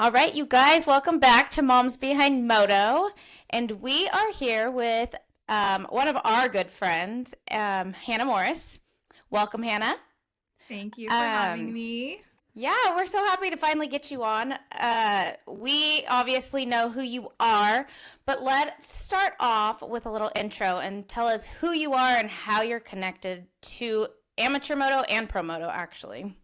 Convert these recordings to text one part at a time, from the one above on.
All right, you guys, welcome back to Moms Behind Moto. And we are here with one of our good friends, Hannah Morais. Welcome, Hannah. Thank you for having me. Yeah, we're so happy to finally get you on. We obviously know who you are, but let's start off with a little intro and tell us who you are and how you're connected to amateur moto and pro moto, actually.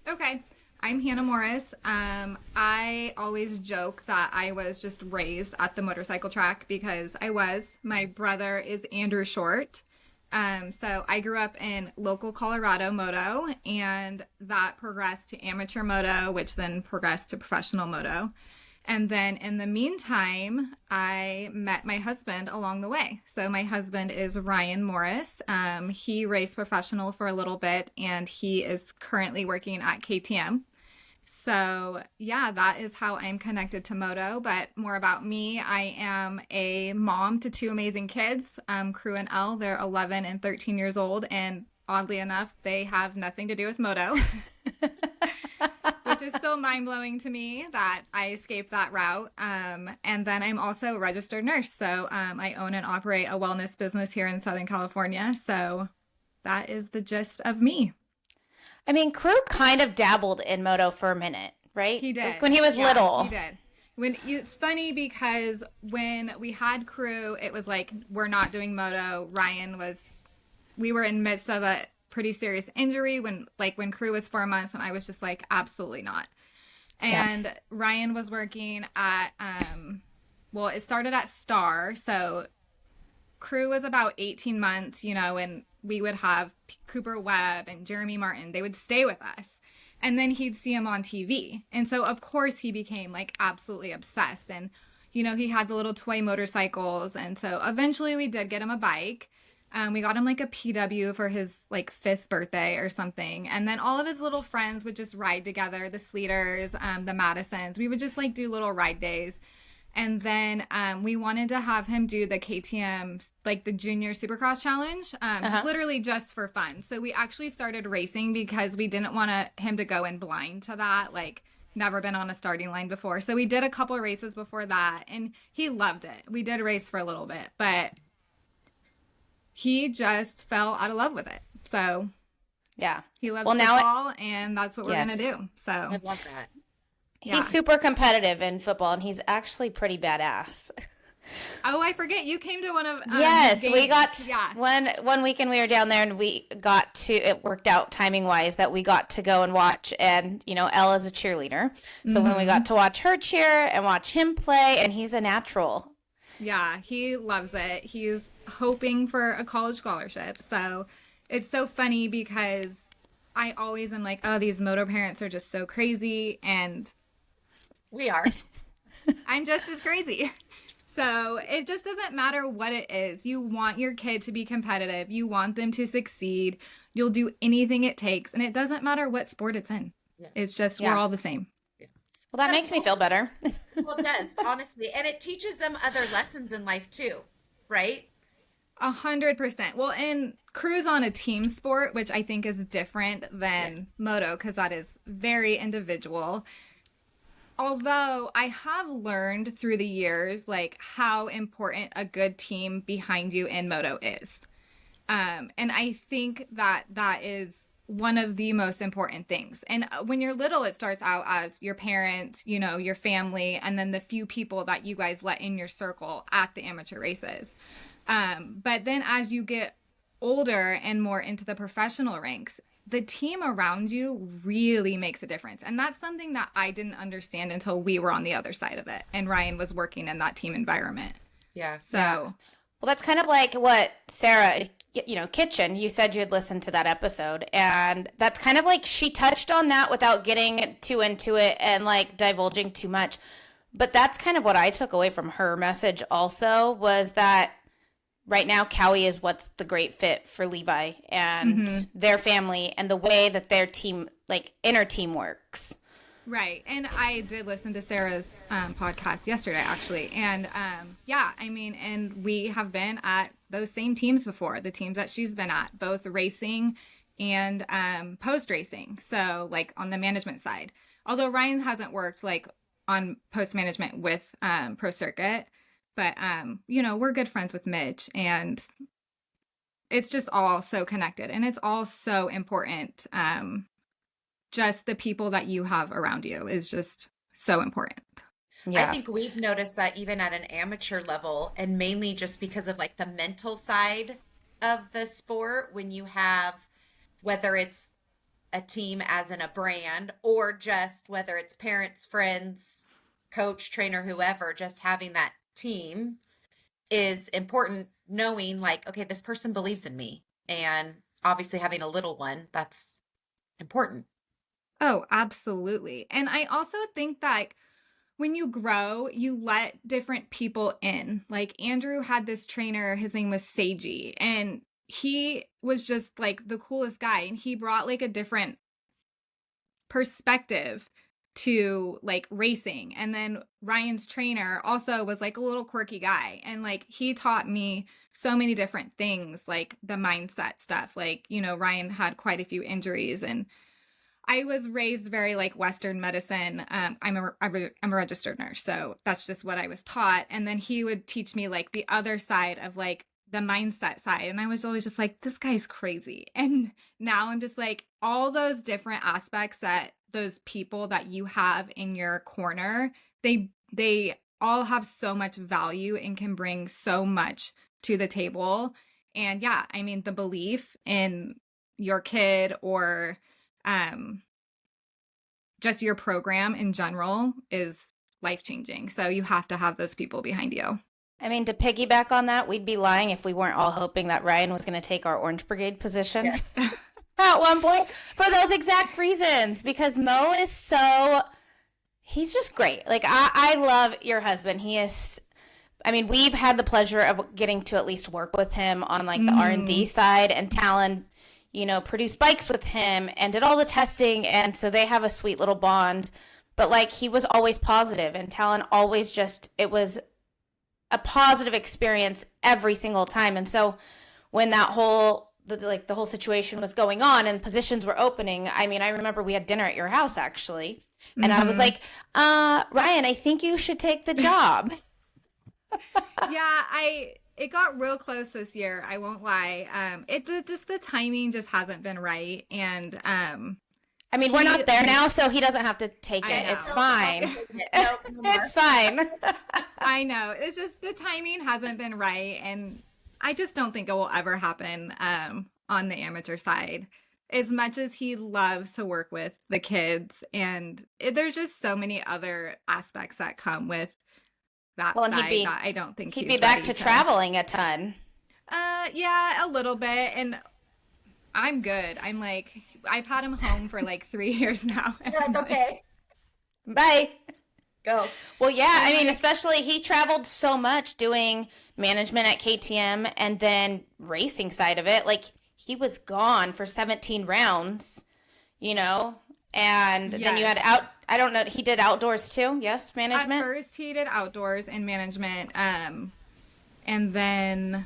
Okay. I'm Hannah Morais. I always joke that I was just raised at the motorcycle track because I was. My brother is Andrew Short. So I grew up in local Colorado moto, and that progressed to amateur moto, which then progressed to professional moto. And then in the meantime, I met my husband along the way. So my husband is Ryan Morris. He raced professional for a little bit, and he is currently working at KTM. So yeah, that is how I'm connected to moto. But more about me, I am a mom to two amazing kids, Crew and Elle. They're 11 and 13 years old, and oddly enough, they have nothing to do with moto. Which is still mind-blowing to me that I escaped that route. And then I'm also a registered nurse. So I own and operate a wellness business here in Southern California. So that is the gist of me. I mean, Crew kind of dabbled in moto for a minute, right? He did. When he was little. He did. It's funny because when we had Crew, it was like, we're not doing moto. We were in midst of a pretty serious injury when Crew was 4 months, and I was just like, absolutely not. And Ryan was working at it started at Star. So Crew was about 18 months, and we would have Cooper Webb and Jeremy Martin. They would stay with us, and then he'd see him on TV. And so of course he became like absolutely obsessed, and he had the little toy motorcycles. And so eventually we did get him a bike. We got him like a PW for his like 5th birthday or something. And then all of his little friends would just ride together, the Sleaters, the Madisons. We would just like do little ride days. And then we wanted to have him do the KTM, like the Junior Supercross Challenge, literally just for fun. So we actually started racing because we didn't want him to go in blind to that, like never been on a starting line before. So we did a couple of races before that, and he loved it. We did race for a little bit, but he just fell out of love with it. So yeah, he loves football, and that's what we're going to do. So I love that. He's super competitive in football, and he's actually pretty badass. Oh, I forget. You came to one of yes, games. We got one weekend we were down there, and we got to, it worked out timing wise that we got to go and watch, and Elle is a cheerleader. So when we got to watch her cheer and watch him play, and he's a natural. Yeah, he loves it. He's hoping for a college scholarship. So it's so funny because I always am like, oh, these moto parents are just so crazy, and we are. I'm just as crazy. So it just doesn't matter what it is. You want your kid to be competitive. You want them to succeed. You'll do anything it takes. And it doesn't matter what sport it's in. Yeah. It's just we're all the same. Yeah. Well, that makes me feel better. Well, it does, honestly. And it teaches them other lessons in life too, right? 100%. Well, and Crew's on a team sport, which I think is different than moto because that is very individual. Although I have learned through the years, like how important a good team behind you in moto is. And I think that is one of the most important things. And when you're little, it starts out as your parents, your family, and then the few people that you guys let in your circle at the amateur races. But then as you get older and more into the professional ranks, the team around you really makes a difference. And that's something that I didn't understand until we were on the other side of it. And Ryan was working in that team environment. Yeah. So. Yeah. Well, that's kind of like what Sarah, Kitchen, you said you'd listen to that episode. And that's kind of like she touched on that without getting too into it and like divulging too much. But that's kind of what I took away from her message also, was that right now, Cowie is what's the great fit for Levi and their family and the way that their team, like inner team works. Right. And I did listen to Sarah's podcast yesterday, actually. And and we have been at those same teams before, the teams that she's been at, both racing and post racing. So like on the management side, although Ryan hasn't worked like on post management with Pro Circuit, but you know, we're good friends with Mitch, and it's just all so connected, and it's all so important. Just the people that you have around you is just so important. I think we've noticed that even at an amateur level, and mainly just because of like the mental side of the sport, when you have, whether it's a team as in a brand, or just whether it's parents, friends, coach, trainer, whoever, just having that team is important, knowing like, okay, this person believes in me. And obviously having a little one, that's important. Oh, absolutely. And I also think that like, when you grow, you let different people in. Like Andrew had this trainer, his name was Seiji, and he was just like the coolest guy, and he brought like a different perspective to like racing. And then Ryan's trainer also was like a little quirky guy, and like he taught me so many different things, like the mindset stuff. Like, you know, Ryan had quite a few injuries, and I was raised very like Western medicine. I'm a registered nurse, so that's just what I was taught. And then he would teach me like the other side of like the mindset side, and I was always just like, this guy's crazy. And now I'm just like, all those different aspects that those people that you have in your corner, they all have so much value and can bring so much to the table. And yeah, I mean, the belief in your kid or just your program in general is life-changing. So you have to have those people behind you. I mean, to piggyback on that, we'd be lying if we weren't all hoping that Ryan was going to take our Orange Brigade position at one point for those exact reasons, because Mo is he's just great. Like, I love your husband. He is, I mean, we've had the pleasure of getting to at least work with him on like the R&D side, and Talon, you know, produced bikes with him and did all the testing. And so they have a sweet little bond, but like he was always positive, and Talon always just, it was a positive experience every single time. And so when that whole, the whole situation was going on and positions were opening, I mean, I remember we had dinner at your house actually. And I was like, Ryan, I think you should take the job. It got real close this year. I won't lie. Just the timing just hasn't been right. And, I mean, we're not there now, so he doesn't have to take it. It's fine. It's fine. I know. It's just the timing hasn't been right. And I just don't think it will ever happen on the amateur side. As much as he loves to work with the kids, and there's just so many other aspects that come with that side that I don't think he'd be back to traveling a ton. Yeah, a little bit. And I'm good. I'm like, I've had him home for like 3 years now. You're like, okay. Bye. Go. Well, yeah, I mean, especially he traveled so much doing management at KTM and then racing side of it. Like, he was gone for 17 rounds, you know? And then you had I don't know, he did outdoors too? Yes, management? At first, he did outdoors and management. And then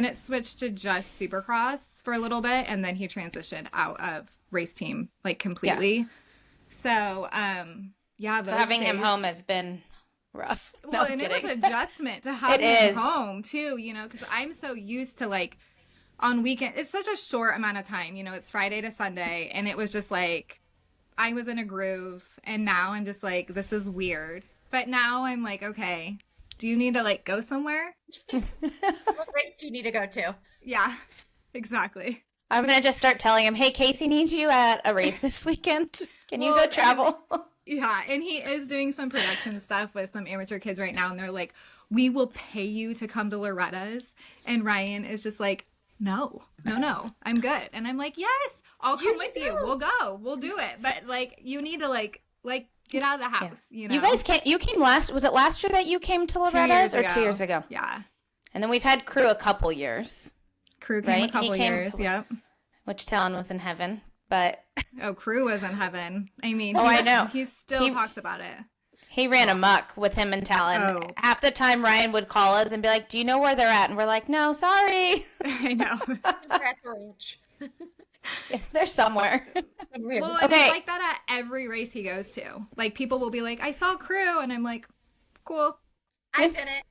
it switched to just Supercross for a little bit, and then he transitioned out of race team like completely. So, so having him home has been rough. Well, and it was an adjustment to have him home too, you know, because I'm so used to like on weekend. It's such a short amount of time, you know. It's Friday to Sunday, and it was just like I was in a groove, and now I'm just like, this is weird. But now I'm like, okay. Do you need to like go somewhere? What race do you need to go to? Yeah, exactly. I'm going to just start telling him, hey, Casey needs you at a race this weekend. Can you go travel? Yeah, and he is doing some production stuff with some amateur kids right now. And they're like, we will pay you to come to Loretta's. And Ryan is just like, no, I'm good. And I'm like, yes, I'll come with you. We'll go. We'll do it. But like, you need to like get out of the house, you know? You guys you came was it last year that you came to Loretta's or 2 years ago? Yeah. And then we've had Crew a couple years. Crew came a couple years, yep. Which Talon was in heaven, but... Oh, Crew was in heaven. I mean, I know. He still talks about it. He ran amok with him and Talon. Oh. Half the time Ryan would call us and be like, do you know where they're at? And we're like, no, sorry. I know. We're at the ranch. They're somewhere. Well, and Okay. it's like that at every race he goes to. Like, people will be like, I saw Crew, and I'm like, cool. I didn't.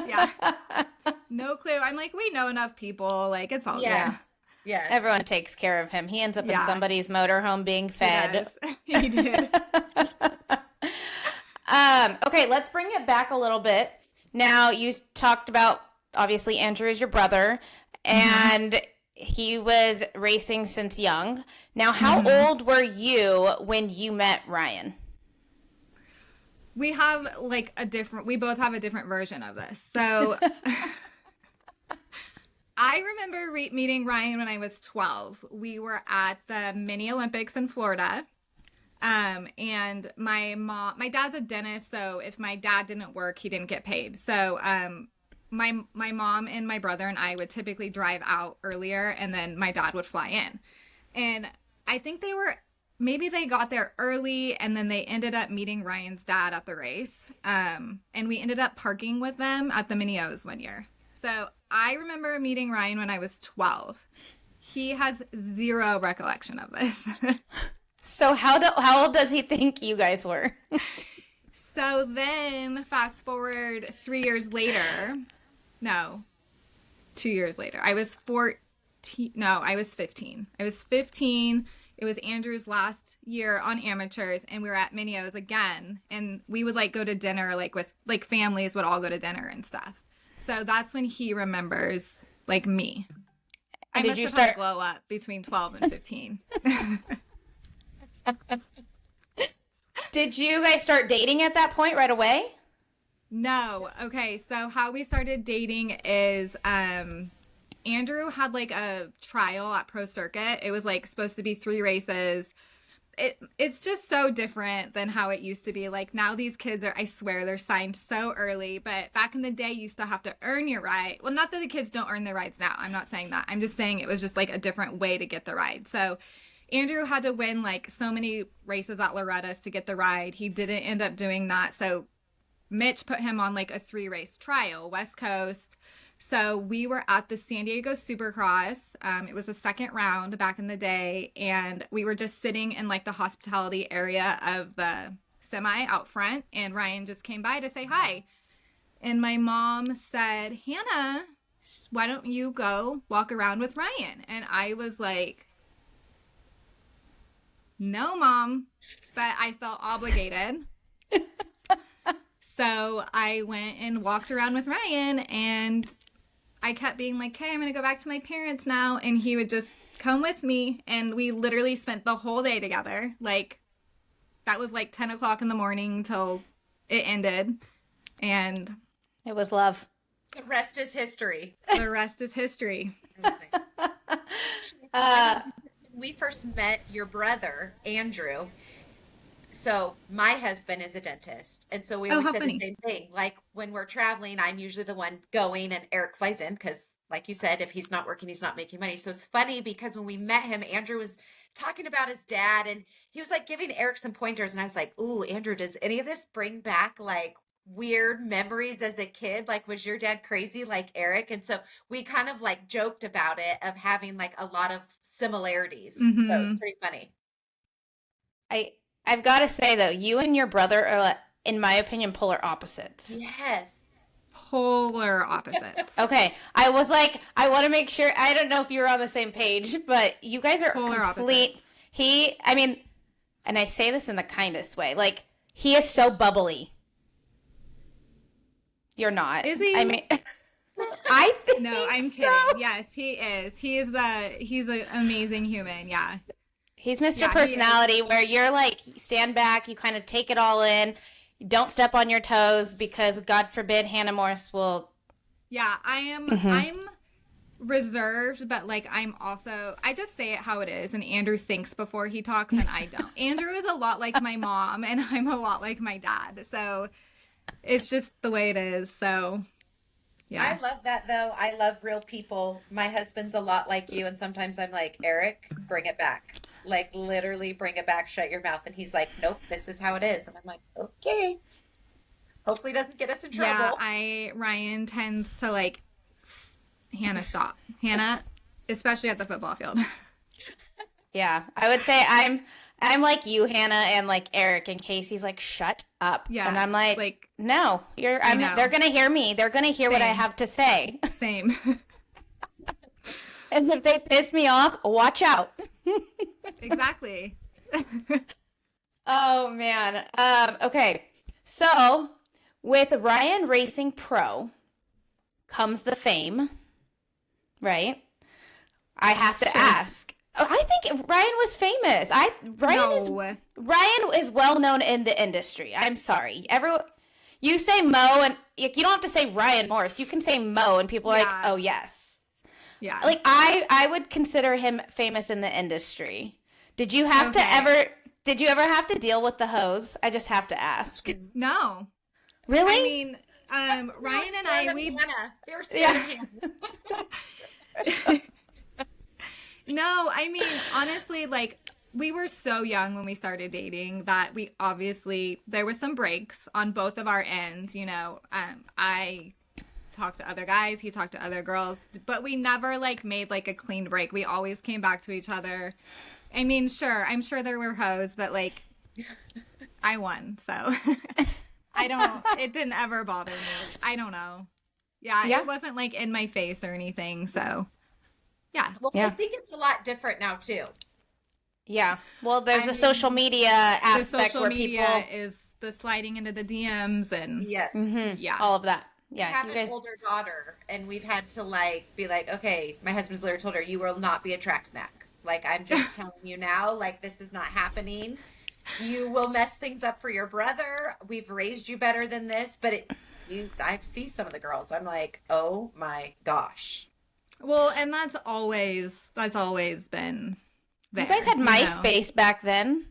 Yeah. No clue. I'm like, we know enough people. Like, it's all Yes. Yes. Everyone takes care of him. He ends up in Yeah. somebody's motorhome being good. fed. He did. Okay, let's bring it back a little bit. Now, you talked about, obviously, Andrew is your brother, and he was racing since young. Now, how old were you when you met Ryan? We have like we both have a different version of this. So I remember meeting Ryan when I was 12. We were at the mini Olympics in Florida. And my dad's a dentist, so if my dad didn't work, he didn't get paid. So, my mom and my brother and I would typically drive out earlier, and then my dad would fly in. And I think maybe they got there early, and then they ended up meeting Ryan's dad at the race. And we ended up parking with them at the Mini O's one year. So I remember meeting Ryan when I was 12. He has zero recollection of this. So how old does he think you guys were? So then fast forward 3 years later. No, 2 years later. I was 14. No, I was 15. I was 15. It was Andrew's last year on amateurs, and we were at Minio's again. And we would like go to dinner, like with like families would all go to dinner and stuff. So that's when he remembers like me. I Did must you have start had a glow up between 12 and 15. Did you guys start dating at that point right away? No. Okay. So how we started dating is Andrew had like a trial at Pro Circuit. It was like supposed to be 3 races. It's just so different than how it used to be. Like now these kids are, I swear, they're signed so early. But back in the day, you still have to earn your ride. Well, not that the kids don't earn their rides now. I'm not saying that. I'm just saying it was just like a different way to get the ride. So Andrew had to win like so many races at Loretta's to get the ride. He didn't end up doing that. So Mitch put him on like a 3-race trial, West Coast. So we were at the San Diego Supercross. It was the second round back in the day. And we were just sitting in like the hospitality area of the semi out front. And Ryan just came by to say hi. And my mom said, Hannah, why don't you go walk around with Ryan? And I was like, no, Mom, but I felt obligated. So I went and walked around with Ryan, and I kept being like, hey, I'm going to go back to my parents now. And he would just come with me, and we literally spent the whole day together. Like, that was like 10 o'clock in the morning till it ended. And It was love. The rest is history. the rest is history. We first met your brother, Andrew. So my husband is a dentist. And so we always say the same thing. Like when we're traveling, I'm usually the one going and Eric flies in because, like you said, if he's not working, he's not making money. So it's funny because when we met him, Andrew was talking about his dad and he was like giving Eric some pointers. And I was like, ooh, Andrew, does any of this bring back like weird memories as a kid? Like, was your dad crazy like Eric? And so we kind of like joked about it of having like a lot of similarities. So it was pretty funny. I've got to say though, you and your brother are, in my opinion, polar opposites. Yes. Polar opposites. Okay, I was like, I want to make sure. I don't know if you were on the same page, but you guys are Polar complete. I mean, and I say this in the kindest way. Like, he is so bubbly. You're not. Is he? I mean, I think No, I'm so. kidding. Yes, he is. He's an amazing human. Yeah. He's Mr. Yeah, he Personality, where you're like, stand back, you kind of take it all in. You don't step on your toes because, God forbid, Hannah Morais will. Yeah, I am. I'm reserved, but like I'm also. I just say it how it is, and Andrew thinks before he talks, and I don't. Andrew is a lot like my mom, and I'm a lot like my dad. So it's just the way it is. So yeah. I love that though. I love real people. My husband's a lot like you, and sometimes I'm like, Eric, bring it back. Like literally bring it back, shut your mouth. And he's like, nope, this is how it is. And I'm like, okay. Hopefully it doesn't get us in trouble. Yeah, Ryan tends to like, Hannah, stop. Hannah, especially at the football field. Yeah, I would say I'm like you, Hannah, and like Eric and Casey's like, shut up. Yeah. And I'm like, Like, no, I know. they're gonna hear me. They're gonna hear what I Same. have to say. Same. And if they piss me off, watch out. Exactly. Oh man. Okay. So with Ryan Racing Pro comes the fame, right? I have to Sure. ask. Oh, I think Ryan was famous. Ryan is well known in the industry. I'm sorry. You say Mo, and you don't have to say Ryan Morris. You can say Mo, and people are like, Yeah. "Oh yes." Yeah. Like I would consider him famous in the industry. Did you have to Okay. ever? Did you ever have to deal with the hose? I just have to ask. No. Really? I mean, Ryan and I, we They were scared of Hannah. no, I mean, honestly, like we were so young when we started dating that we obviously there was some breaks on both of our ends. I talked to other guys, he talked to other girls, but we never like made like a clean break. We always came back to each other. I mean, sure, I'm sure there were hoes, but like I won, so it didn't ever bother me. I don't know. Yeah, Yeah. it wasn't like in my face or anything, so yeah. Well, Yeah. I think it's a lot different now too. Yeah. Well, there's I the mean, social media The aspect social where media people, is the sliding into the DMs and Yes. yeah. all of that. I Yeah. have You an guys. older daughter, and we've had to like be like, okay, my husband's literally told her, you will not be a track snack. Like, I'm just telling you now, like, this is not happening. You will mess things up for your brother. We've raised you better than this, but I see some of the girls. I'm like, oh my gosh. Well, and that's always been there. You guys had you know? MySpace back then.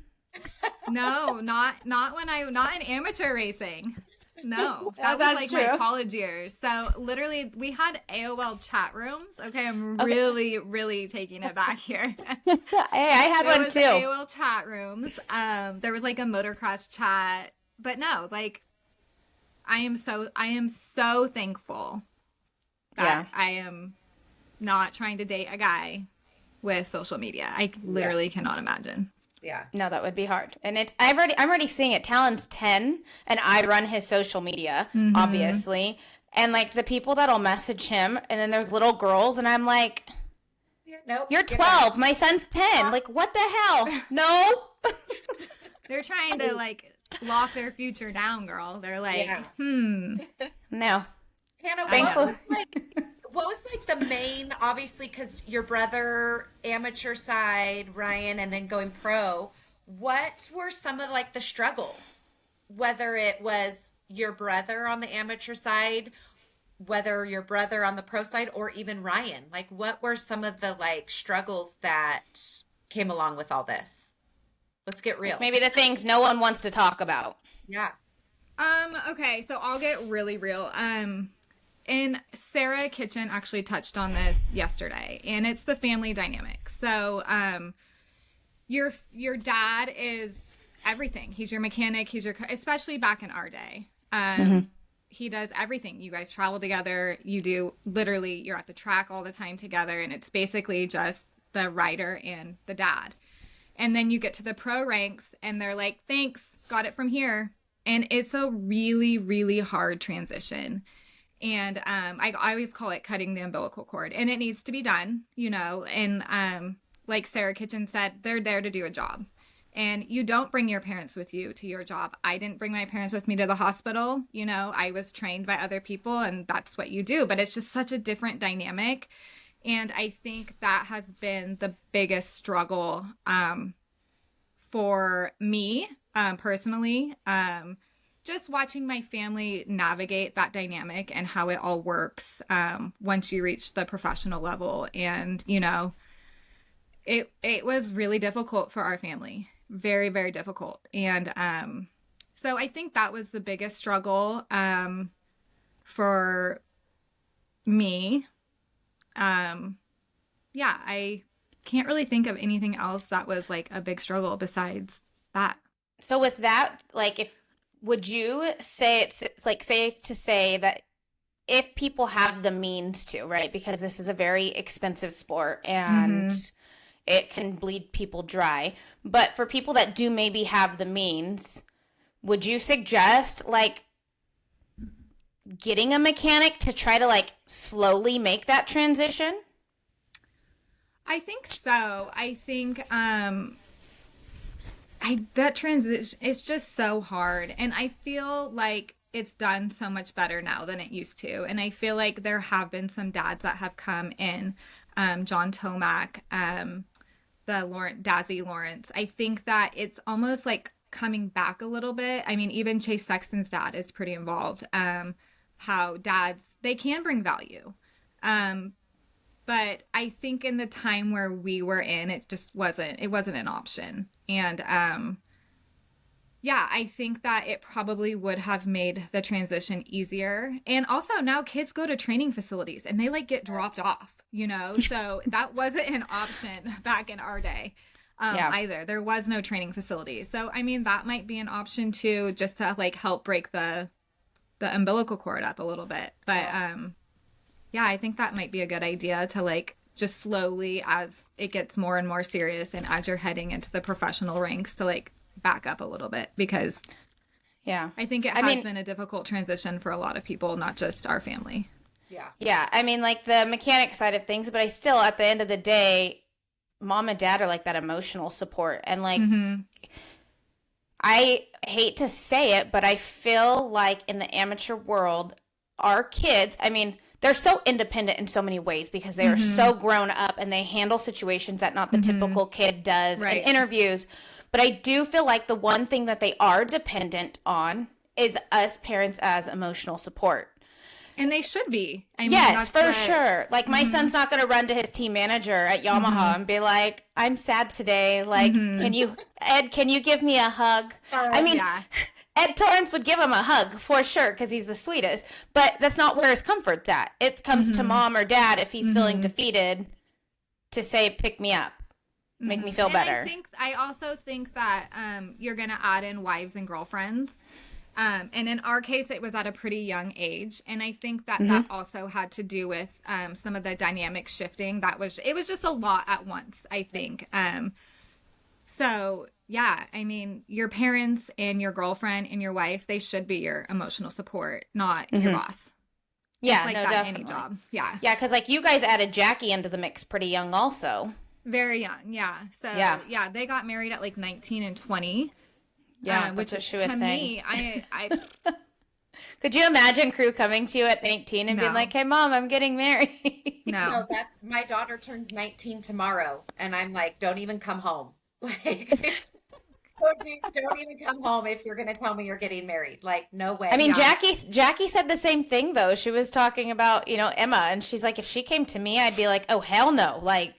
No, not not in amateur racing. No, Yeah, that was that's like my true. college years. So literally, we had AOL chat rooms. Okay, I'm really, really taking it back here. Hey, I had There one was too. AOL chat rooms. There was like a motocross chat, but no, like I am so thankful that I am not trying to date a guy with social media. I literally cannot imagine. Yeah. No, that would be hard. And I'm already seeing it. Talon's 10 and I run his social media, obviously. And like the people that'll message him and then there's little girls and I'm like, Yeah, nope. you're get out. 12, my son's 10. Like what the hell? No. They're trying to like lock their future down, girl. They're like, Yeah. No. Hannah, Thankful. what was like the main, obviously, because your brother, amateur side, Ryan, and then going pro, what were some of like the struggles? Whether it was your brother on the amateur side, whether your brother on the pro side, or even Ryan, like what were some of the like struggles that came along with all this? Let's get real. Maybe the things no one wants to talk about. Yeah. Okay, so I'll get really real. And Sarah Kitchen actually touched on this yesterday, and it's the family dynamic. So, your dad is everything. He's your mechanic. Especially back in our day. He does everything. You guys travel together. You're at the track all the time together, and it's basically just the rider and the dad. And then you get to the pro ranks, and they're like, "Thanks, got it from here." And it's a really, really hard transition. And I always call it cutting the umbilical cord, and it needs to be done, and like Sarah Kitchen said, they're there to do a job, and you don't bring your parents with you to your job. I didn't bring my parents with me to the hospital. I was trained by other people, and that's what you do, but it's just such a different dynamic. And I think that has been the biggest struggle for me personally. Just watching my family navigate that dynamic and how it all works once you reach the professional level. And, it was really difficult for our family. Very, very difficult. And so I think that was the biggest struggle for me. Yeah, I can't really think of anything else that was like a big struggle besides that. So with that, like would you say it's like safe to say that if people have the means to, right? Because this is a very expensive sport and it can bleed people dry. But for people that do maybe have the means, would you suggest like getting a mechanic to try to like slowly make that transition? I think so. I think that transition, it's just so hard, and I feel like it's done so much better now than it used to. And I feel like there have been some dads that have come in, John Tomac, Dazzy Lawrence. I think that it's almost like coming back a little bit. I mean, even Chase Sexton's dad is pretty involved. How dads, they can bring value. But I think in the time where we were in, it wasn't an option. And yeah, I think that it probably would have made the transition easier. And also now kids go to training facilities and they like get dropped off, so that wasn't an option back in our day either. There was no training facility. So, I mean, that might be an option too, just to like help break the umbilical cord up a little bit. But yeah, I think that might be a good idea to like just slowly, as it gets more and more serious and as you're heading into the professional ranks, to like back up a little bit, because I think it has been a difficult transition for a lot of people, not just our family. Yeah. I mean, like the mechanic side of things, but I still, at the end of the day, mom and dad are like that emotional support. And like, I hate to say it, but I feel like in the amateur world, our kids, I mean, they're so independent in so many ways because they are so grown up and they handle situations that not the typical kid does in interviews. But I do feel like the one thing that they are dependent on is us parents as emotional support. And they should be. I mean, yes, for sure. Like, my son's not going to run to his team manager at Yamaha and be like, I'm sad today. Like, can you give me a hug? I mean, Ed Torrance would give him a hug for sure because he's the sweetest. But that's not where his comfort's at. It comes to mom or dad if he's feeling defeated to say, pick me up. Make me feel better. I also think that you're going to add in wives and girlfriends. And in our case, it was at a pretty young age. And I think that that also had to do with some of the dynamic shifting. It was just a lot at once, I think. So, yeah, I mean, your parents and your girlfriend and your wife, they should be your emotional support, not your boss. Yeah, it's like that definitely. in any job. Yeah. Yeah, because like you guys added Jackie into the mix pretty young also. Very young, yeah. So, yeah, they got married at like 19 and 20. Yeah, which that's what she was saying. Me, I could you imagine Crew coming to you at 19 and being like, "Hey, mom, I'm getting married"? No, that's my daughter turns 19 tomorrow, and I'm like, "Don't even come home. Like, don't even come home if you're gonna tell me you're getting married. Like, no way." I mean, Jackie said the same thing though. She was talking about Emma, and she's like, if she came to me, I'd be like, "Oh hell no, like,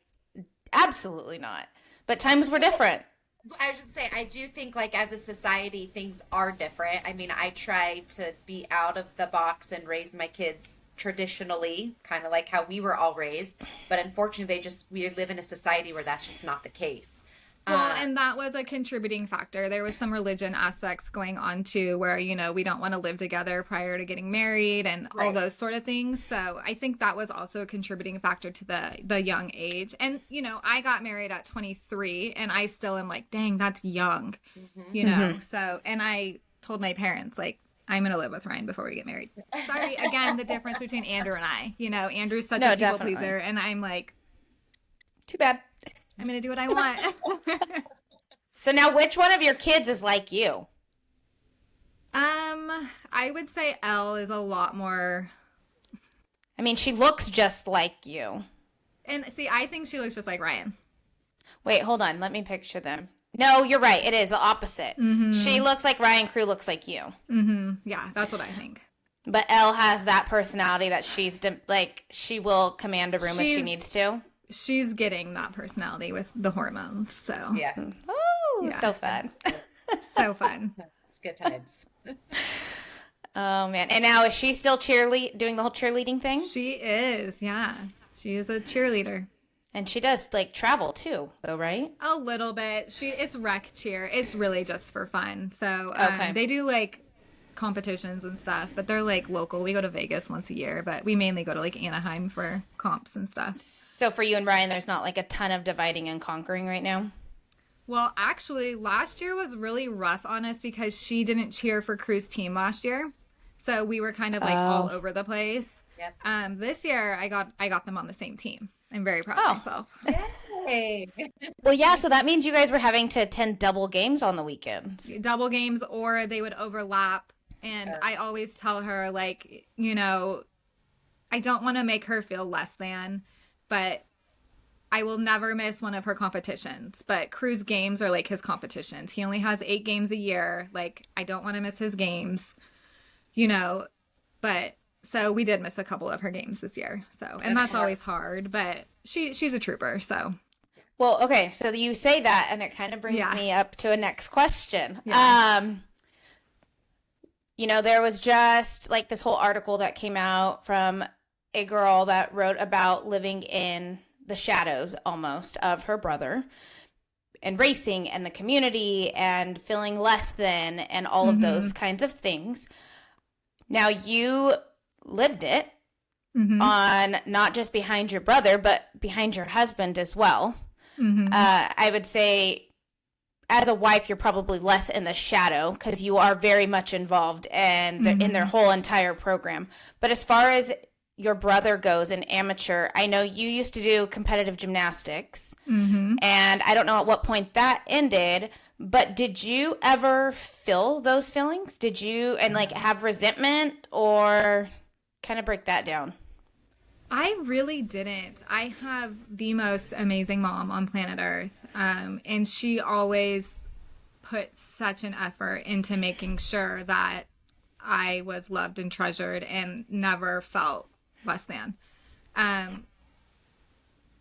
absolutely not." But times were different. I was just saying, I do think, like, as a society, things are different. I mean, I try to be out of the box and raise my kids traditionally, kind of like how we were all raised. But unfortunately, we live in a society where that's just not the case. Well, and that was a contributing factor. There was some religion aspects going on too, where, we don't want to live together prior to getting married and all those sort of things. So I think that was also a contributing factor to the young age. And, I got married at 23 and I still am like, dang, that's young, So, and I told my parents, like, I'm going to live with Ryan before we get married. Sorry, again, the difference between Andrew and I, Andrew's such a people pleaser. And I'm like, too bad. I'm going to do what I want. So now which one of your kids is like you? I would say Elle is a lot more. I mean, she looks just like you. And see, I think she looks just like Ryan. Wait, hold on. Let me picture them. No, you're right. It is the opposite. She looks like Ryan, Crew looks like you. Yeah, that's what I think. But Elle has that personality that she will command a room if she needs to. She's getting that personality with the hormones, so. Yeah. Oh, yeah. So fun. So fun. It's good times. Oh, man. And now is she still doing the whole cheerleading thing? She is, yeah. She is a cheerleader. And she does, travel, too, though, right? A little bit. It's rec cheer. It's really just for fun. So, okay. They do, competitions and stuff, but they're like local. We go to Vegas once a year, but we mainly go to like Anaheim for comps and stuff. So for you and Ryan, there's not like a ton of dividing and conquering right now? Well, actually, last year was really rough on us because she didn't cheer for Crew's team last year. So we were kind of like all over the place. Yep. This year I got them on the same team. I'm very proud of myself. Yay. Well, yeah, so that means you guys were having to attend double games on the weekends. Double games, or they would overlap. And I always tell her, like, you know, I don't want to make her feel less than, but I will never miss one of her competitions. But Crew's games are like his competitions. He only has 8 games a year. Like, I don't want to miss his games, you know, but so we did miss a couple of her games this year. So, and that's always hard, but she's a trooper. So, well, okay. So you say that, and it kind of brings me up to a next question. Yeah. You know, there was just like this whole article that came out from a girl that wrote about living in the shadows almost of her brother and racing and the community and feeling less than and all of those kinds of things. Now, you lived it on not just behind your brother, but behind your husband as well. I would say as a wife, you're probably less in the shadow because you are very much involved and in their whole entire program. But as far as your brother goes in amateur, I know you used to do competitive gymnastics, and I don't know at what point that ended, but did you ever feel those feelings? Did you, and like have resentment, or kind of break that down? I really didn't. I have the most amazing mom on planet Earth. And she always put such an effort into making sure that I was loved and treasured and never felt less than.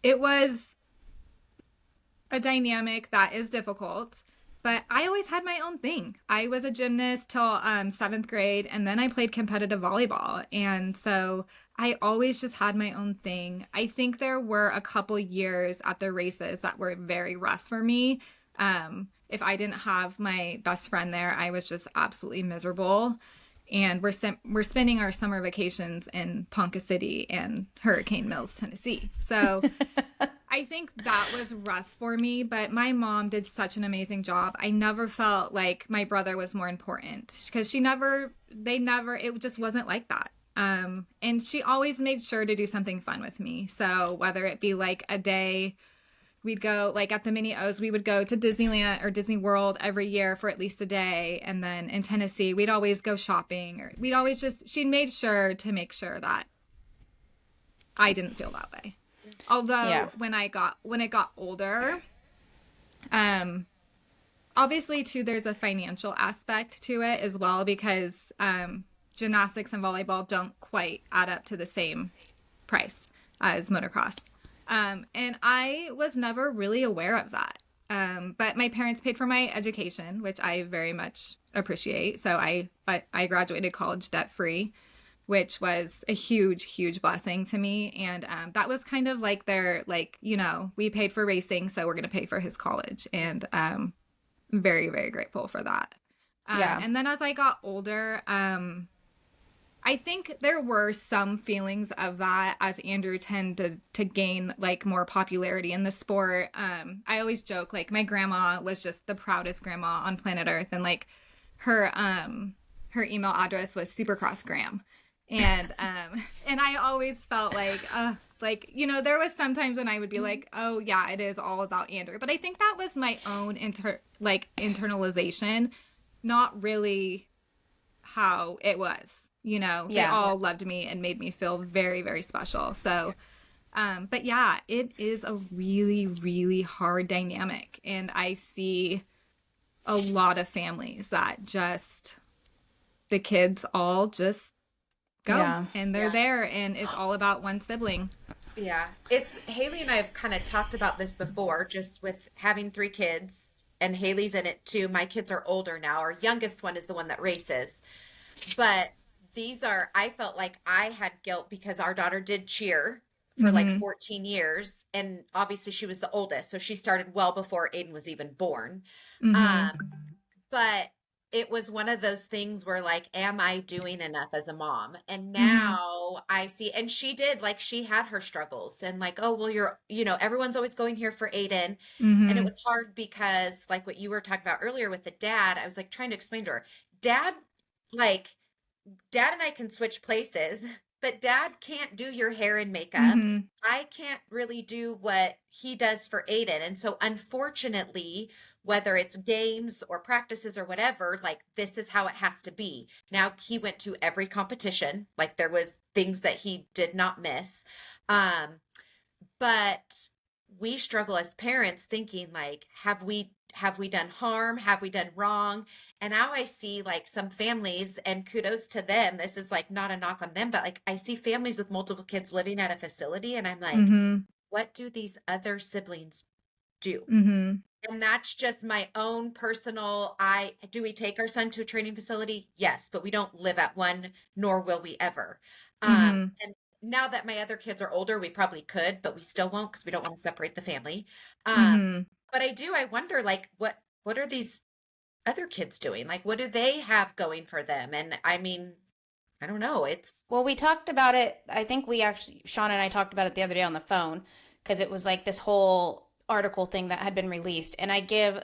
It was a dynamic that is difficult, but I always had my own thing. I was a gymnast till 7th grade, and then I played competitive volleyball. And so I always just had my own thing. I think there were a couple years at the races that were very rough for me. If I didn't have my best friend there, I was just absolutely miserable. And we're spending our summer vacations in Ponca City and Hurricane Mills, Tennessee. So I think that was rough for me, but my mom did such an amazing job. I never felt like my brother was more important because it just wasn't like that. And she always made sure to do something fun with me. So whether it be like a day, we'd go like at the Mini O's, we would go to Disneyland or Disney World every year for at least a day. And then in Tennessee, we'd always go shopping, or she made sure to make sure that I didn't feel that way. Although when it got older, obviously too, there's a financial aspect to it as well, because, gymnastics and volleyball don't quite add up to the same price as motocross. And I was never really aware of that. But my parents paid for my education, which I very much appreciate. So I graduated college debt free, which was a huge, huge blessing to me. And that was kind of like their, like, you know, we paid for racing, so we're going to pay for his college. And I'm very, very grateful for that. And then as I got older, I think there were some feelings of that as Andrew tended to gain like more popularity in the sport. I always joke, like, my grandma was just the proudest grandma on planet Earth, and like her email address was Supercross and I always felt like, you know, there was sometimes when I would be like, oh yeah, it is all about Andrew. But I think that was my own internalization, not really how it was. You know, they all loved me and made me feel very, very special. So, but yeah, it is a really, really hard dynamic. And I see a lot of families that just, the kids all just go and they're there, and it's all about one sibling. Yeah. It's Haley and I have kind of talked about this before, just with having 3 kids, and Haley's in it too. My kids are older now. Our youngest one is the one that races. But I felt like I had guilt because our daughter did cheer for like 14 years. And obviously she was the oldest. So she started well before Aiden was even born. But it was one of those things where like, am I doing enough as a mom? And now I see, and she did, like, she had her struggles and like, oh, well, everyone's always going here for Aiden. And it was hard because like what you were talking about earlier with the dad, I was like trying to explain to her, like dad and I can switch places, but dad can't do your hair and makeup. I can't really do what he does for Aiden. And so unfortunately, whether it's games or practices or whatever, like this is how it has to be. Now he went to every competition, like there was things that he did not miss. But we struggle as parents thinking like, have we done harm? Have we done wrong? And now I see like some families, and kudos to them. This is like not a knock on them, but like I see families with multiple kids living at a facility, and I'm like, what do these other siblings do? And that's just my own personal, do we take our son to a training facility? Yes, but we don't live at one, nor will we ever. And now that my other kids are older, we probably could, but we still won't because we don't want to separate the family. But I wonder, like, what are these other kids doing? Like, what do they have going for them? And I mean, I don't know. Well, we talked about it. I think Sean and I talked about it the other day on the phone because it was like this whole article thing that had been released. And I give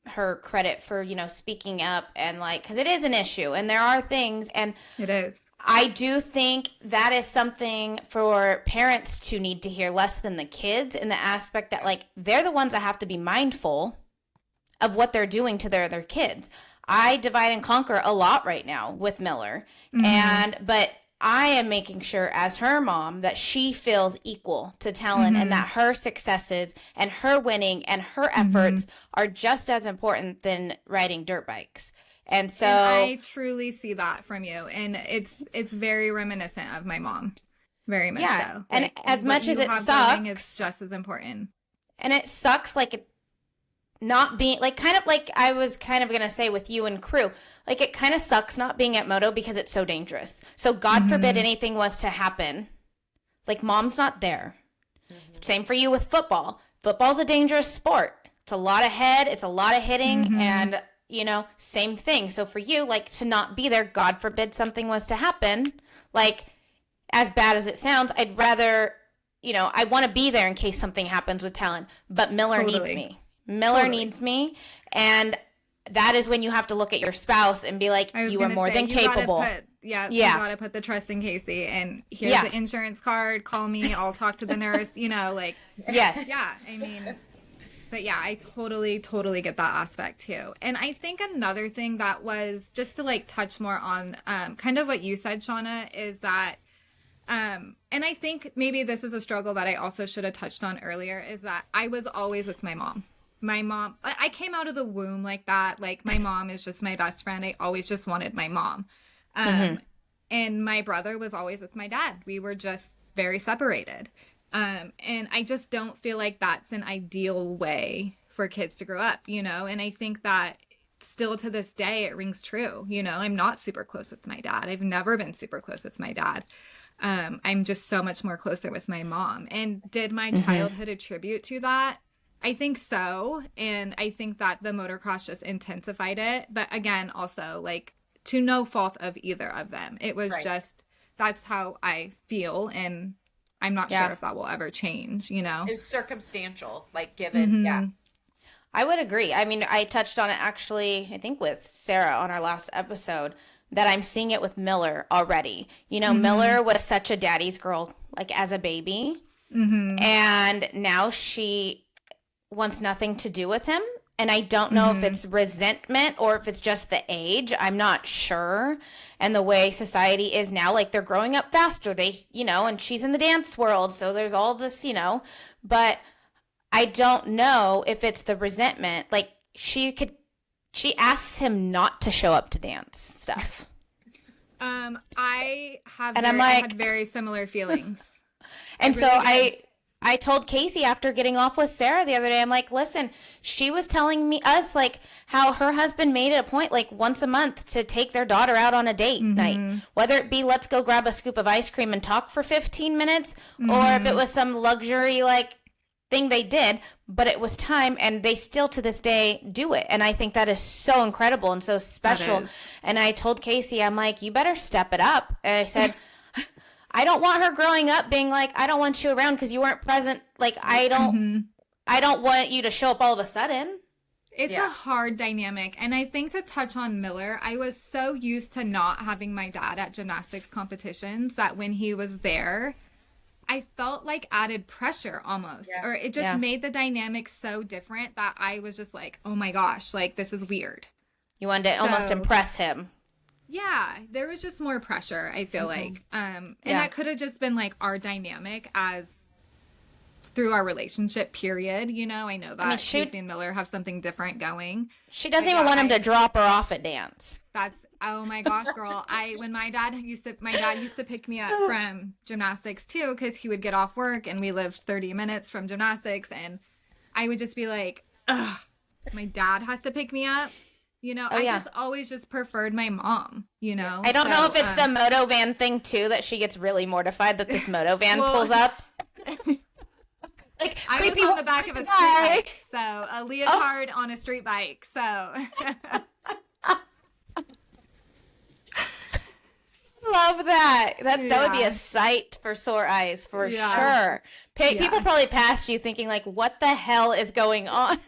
her credit for, speaking up and like, because it is an issue and there are things. And it is. I do think that is something for parents to need to hear less than the kids, in the aspect that like they're the ones that have to be mindful of what they're doing to their other kids. I divide and conquer a lot right now with Miller, but I am making sure as her mom that she feels equal to Talon and that her successes and her winning and her efforts are just as important than riding dirt bikes. And so I truly see that from you. And it's very reminiscent of my mom. Very much so. And like, as much as it sucks, it's just as important. And it sucks like not being like kind of like I was kind of gonna say with you and crew, like it kind of sucks not being at Moto because it's so dangerous. So God forbid anything was to happen, like mom's not there. Same for you with football. Football's a dangerous sport. It's a lot of head, it's a lot of hitting, and same thing. So for you, like to not be there, God forbid something was to happen, like as bad as it sounds, I'd rather, I want to be there in case something happens with Talon, but Miller needs me. Miller needs me. And that is when you have to look at your spouse and be like, you are more than capable. You gotta put the trust in Casey, and here's the insurance card, call me, I'll talk to the nurse, Yes. Yeah, I mean, but yeah, I totally get that aspect too. And I think another thing that was, just to like touch more on kind of what you said, Shauna, is that and I think maybe this is a struggle that I also should have touched on earlier, is that I was always with my mom. I came out of the womb like that. Like my mom is just my best friend. I always just wanted my mom. And my brother was always with my dad. We were just very separated. And I just don't feel like that's an ideal way for kids to grow up, and I think that still to this day, it rings true. I'm not super close with my dad. I've never been super close with my dad. I'm just so much more closer with my mom. And did my childhood attribute to that? I think so. And I think that the motocross just intensified it. But again, also like to no fault of either of them. It was just, that's how I feel. And I'm not sure if that will ever change, It was circumstantial, like given, I would agree. I mean, I touched on it actually, I think with Sarah on our last episode, that I'm seeing it with Miller already. Miller was such a daddy's girl, like as a baby. And now she wants nothing to do with him. And I don't know if it's resentment or if it's just the age. I'm not sure. And the way society is now, like they're growing up faster. They, and she's in the dance world. So there's all this, but I don't know if it's the resentment. Like she asks him not to show up to dance stuff. I had very similar feelings. And I told Casey after getting off with Sarah the other day, I'm like, listen, she was telling us like how her husband made it a point like once a month to take their daughter out on a date night, whether it be let's go grab a scoop of ice cream and talk for 15 minutes or if it was some luxury like thing they did. but it was time, and they still to this day do it. And I think that is so incredible and so special. And I told Casey, I'm like, you better step it up. And I said, I don't want her growing up being like, I don't want you around because you weren't present. Like, I don't want you to show up all of a sudden. It's a hard dynamic. And I think to touch on Miller, I was so used to not having my dad at gymnastics competitions that when he was there, I felt like added pressure almost. Or it just made the dynamic so different that I was just like, oh my gosh, like this is weird. You wanted to almost impress him. Yeah, there was just more pressure, I feel like. And that could have just been like our dynamic as through our relationship, period. You know, I know that Casey and Miller have something different going. She doesn't even want him to drop her off at dance. That's, oh my gosh, girl. When my dad used to pick me up from gymnastics too, because he would get off work and we lived 30 minutes from gymnastics, and I would just be like, ugh, my dad has to pick me up. You know, I just always just preferred my mom, you know. I don't know if it's the moto van thing too that she gets really mortified that this moto van pulls up. Like, I was on the back of a street bike, so a leotard on a street bike, so. Love that. That would be a sight for sore eyes for sure. People probably passed you thinking like, what the hell is going on?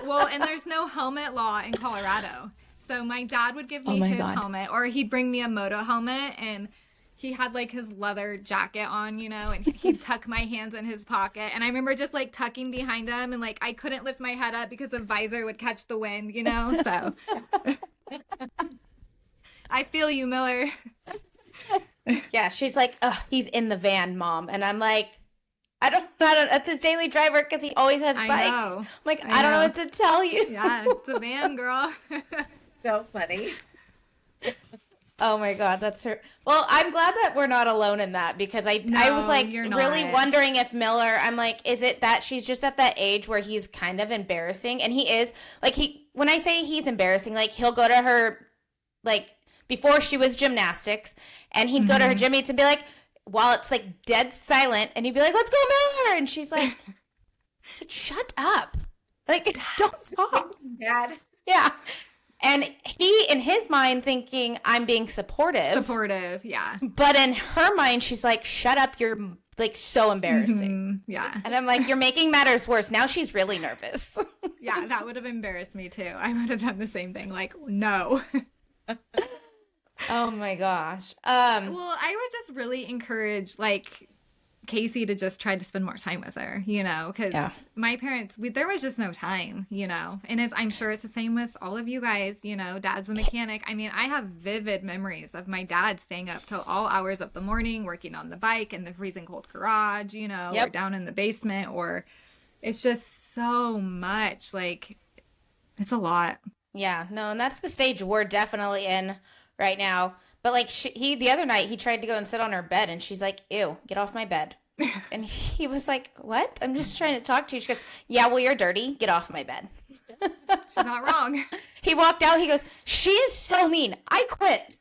Well, and there's no helmet law in Colorado. So my dad would give me his helmet, or he'd bring me a moto helmet, and he had like his leather jacket on, you know, and he'd tuck my hands in his pocket. And I remember just like tucking behind him, and like I couldn't lift my head up because the visor would catch the wind, you know? So I feel you, Miller. Yeah, she's like, oh, he's in the van, Mom. And I'm like, I don't that's his daily driver because he always has bikes. I'm like, I don't know what to tell you. Yeah, it's a van, girl. So funny. Oh my God, that's her. Well, I'm glad that we're not alone in that, because I was like really wondering if Miller, I'm like, is it that she's just at that age where he's kind of embarrassing? And he is, like, when I say he's embarrassing, like he'll go to her, like before she was gymnastics, and he'd go to her gym meets and be like, while it's like dead silent, and he'd be like, let's go, Miller. And she's like, shut up. Like, don't talk. Dad. Yeah. And he, in his mind, thinking I'm being supportive. Supportive, yeah. But in her mind, she's like, shut up, you're like so embarrassing. Yeah. And I'm like, you're making matters worse. Now she's really nervous. Yeah, that would have embarrassed me too. I would have done the same thing. Like, no. Oh my gosh. Well, I would just really encourage like Casey to just try to spend more time with her, you know, because my parents, there was just no time, you know, and I'm sure it's the same with all of you guys, you know. Dad's a mechanic. I mean, I have vivid memories of my dad staying up till all hours of the morning working on the bike in the freezing cold garage, you know, or down in the basement, or it's just so much, like it's a lot. Yeah, no, and that's the stage we're definitely in right now. But like the other night he tried to go and sit on her bed, and she's like, ew, get off my bed. And he was like, what? I'm just trying to talk to you. She goes, yeah, well, you're dirty. Get off my bed. She's not wrong. He walked out. He goes, she is so mean. I quit.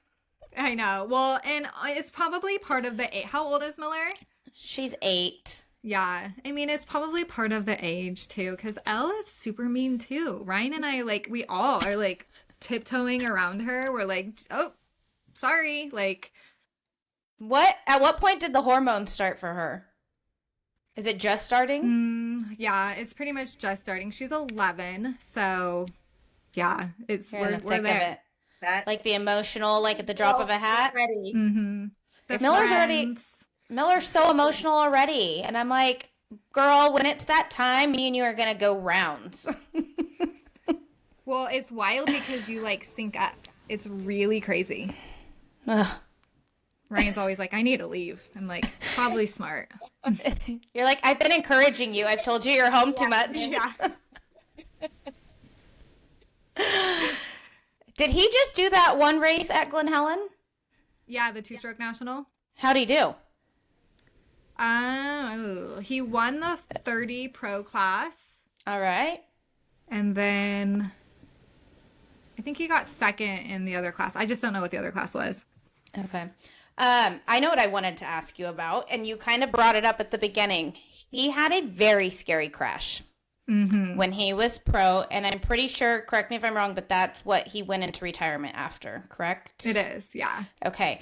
I know. Well, and it's probably part of the how old is Miller? She's 8. Yeah. I mean, it's probably part of the age too, because Elle is super mean too. Ryan and I, like, we all are like tiptoeing around her. We're like, oh, sorry. Like, at what point did the hormones start for her? Is it just starting? Yeah, it's pretty much just starting. She's 11, so yeah, we're thick there. Of it. That, like the emotional, like at the drop of a hat. Ready. Miller's so emotional already, and I'm like, girl, when it's that time, me and you are gonna go rounds. Well, it's wild because you like sync up. It's really crazy. Ugh. Ryan's always like, I need to leave. I'm like, probably smart. You're like, I've been encouraging you. I've told you you're home too much. Yeah. Did he just do that one race at Glen Helen? Yeah, the 2-stroke national. How'd he do? He won the 30 pro class. All right. And then I think he got second in the other class. I just don't know what the other class was. Okay. I know what I wanted to ask you about, and you kind of brought it up at the beginning. He had a very scary crash. when he was pro. And I'm pretty sure, correct me if I'm wrong, but that's what he went into retirement after, correct? It is, yeah. Okay.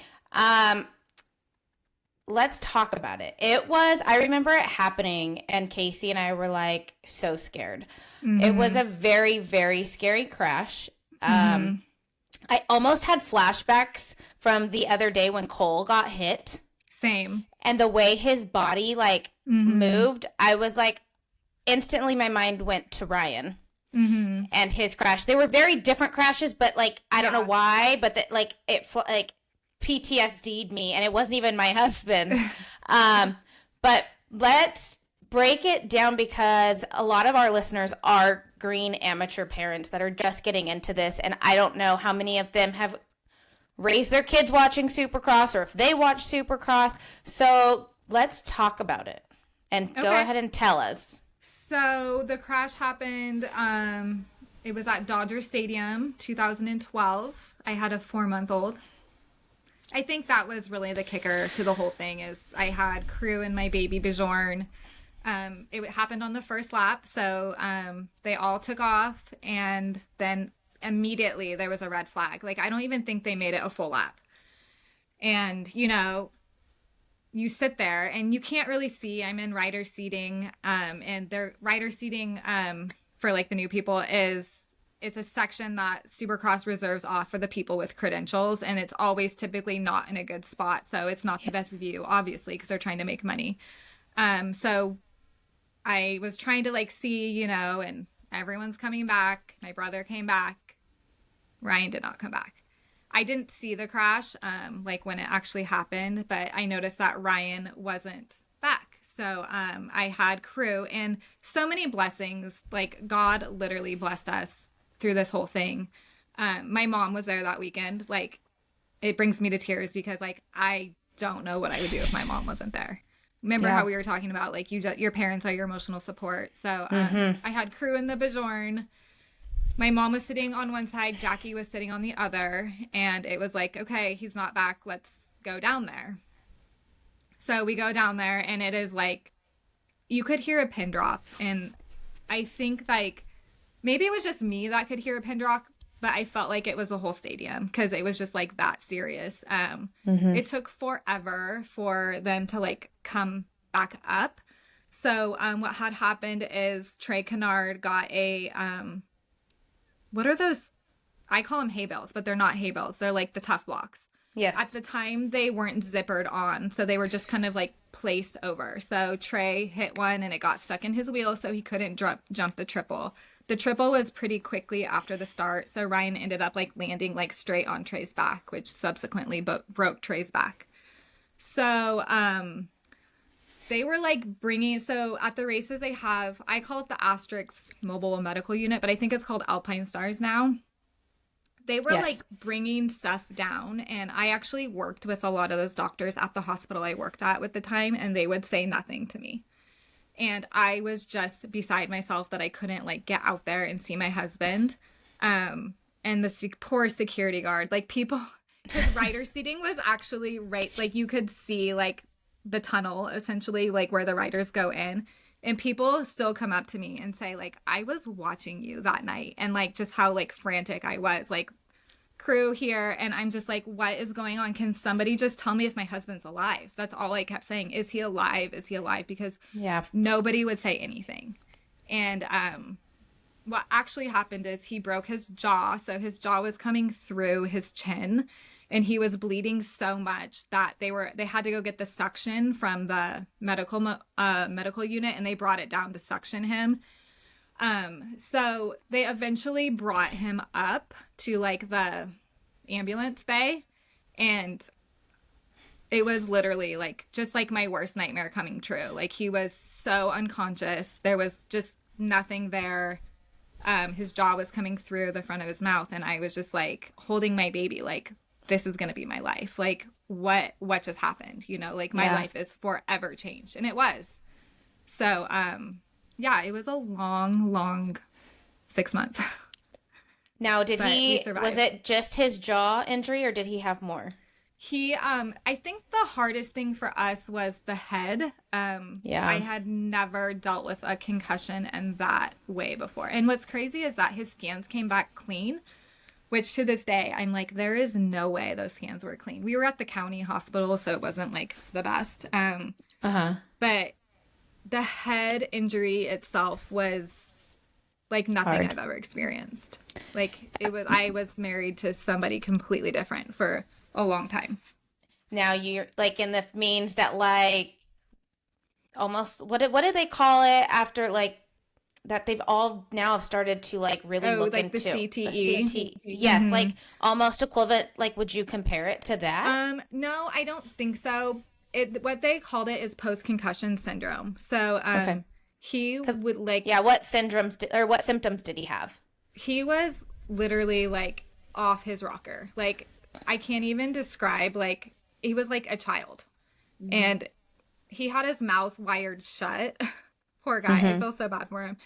Let's talk about it. I remember it happening, and Casey and I were like so scared. It was a very, very scary crash. I almost had flashbacks from the other day when Cole got hit. Same. And the way his body moved, I was like, instantly my mind went to Ryan and his crash. They were very different crashes, but I don't know why, but it PTSD'd me, and it wasn't even my husband. But let's break it down, because a lot of our listeners are green amateur parents that are just getting into this, and I don't know how many of them have raised their kids watching Supercross, or if they watch Supercross. So let's talk about it, and go ahead and tell us. So the crash happened, it was at Dodger Stadium, 2012. I had a 4-month-old. I think that was really the kicker to the whole thing, is I had Crew and my baby Bjorn. It happened on the first lap, so they all took off, and then immediately there was a red flag. I don't even think they made it a full lap. And, you sit there and you can't really see. I'm in rider seating, and their rider seating for the new people it's a section that Supercross reserves off for the people with credentials, and it's always typically not in a good spot. So it's not the best view, obviously, because they're trying to make money. So I was trying to see, and everyone's coming back. My brother came back. Ryan did not come back. I didn't see the crash, when it actually happened, but I noticed that Ryan wasn't back. So I had Crew, and so many blessings. God literally blessed us through this whole thing. My mom was there that weekend. It brings me to tears, because I don't know what I would do if my mom wasn't there. Remember how we were talking about your parents are your emotional support. So I had Crew in the Bjorn. My mom was sitting on one side, Jackie was sitting on the other, and it was okay, he's not back, let's go down there. So we go down there, and it is you could hear a pin drop, and I think maybe it was just me that could hear a pin drop, but I felt like it was the whole stadium, because it was just that serious. It took forever for them to come back up. So what had happened is Trey Kennard got a what are those? I call them hay bales, but they're not hay bales. They're the tough blocks. Yes. At the time, they weren't zippered on, so they were just kind of placed over. So Trey hit one, and it got stuck in his wheel, so he couldn't jump the triple. The triple was pretty quickly after the start, so Ryan ended up landing straight on Trey's back, which subsequently broke Trey's back. So they were bringing, so at the races they have, I call it the Asterix Mobile Medical Unit, but I think it's called Alpine Stars now. They were bringing stuff down, and I actually worked with a lot of those doctors at the hospital I worked at the time, and they would say nothing to me. And I was just beside myself that I couldn't get out there and see my husband. And the poor security guard, people, his rider seating was actually right, you could see the tunnel essentially, where the riders go in, and people still come up to me and say I was watching you that night, and just how frantic I was, Crew here, and I'm just what is going on? Can somebody just tell me if my husband's alive? That's all I kept saying. Is he alive? Is he alive? Because nobody would say anything. And what actually happened is he broke his jaw, so his jaw was coming through his chin, and he was bleeding so much that they had to go get the suction from the medical unit, and they brought it down to suction him. So they eventually brought him up to the ambulance bay, and it was literally just my worst nightmare coming true. He was so unconscious. There was just nothing there. His jaw was coming through the front of his mouth, and I was just holding my baby, this is going to be my life. What just happened? My life is forever changed. And it was. So, yeah, it was a long 6 months. Now, was it just his jaw injury, or did he have more? I think the hardest thing for us was the head. Yeah. I had never dealt with a concussion in that way before. And what's crazy is that his scans came back clean, which to this day, I'm like, there is no way those scans were clean. We were at the county hospital, so it wasn't like the best. But the head injury itself was like nothing Hard. I've ever experienced. Like I was married to somebody completely different for a long time. Now you're like in the means that like almost what do they call it after like that they've all now have started to like really look like into the CTE. The CTE. Yes, like almost equivalent. Like, would you compare it to that? No, I don't think so. What they called it is post-concussion syndrome. So Okay. he would like What what symptoms did he have? he was literally like off his rocker. Like I can't even describe, like he was like a child. And he had his mouth wired shut. Poor guy. I feel so bad for him.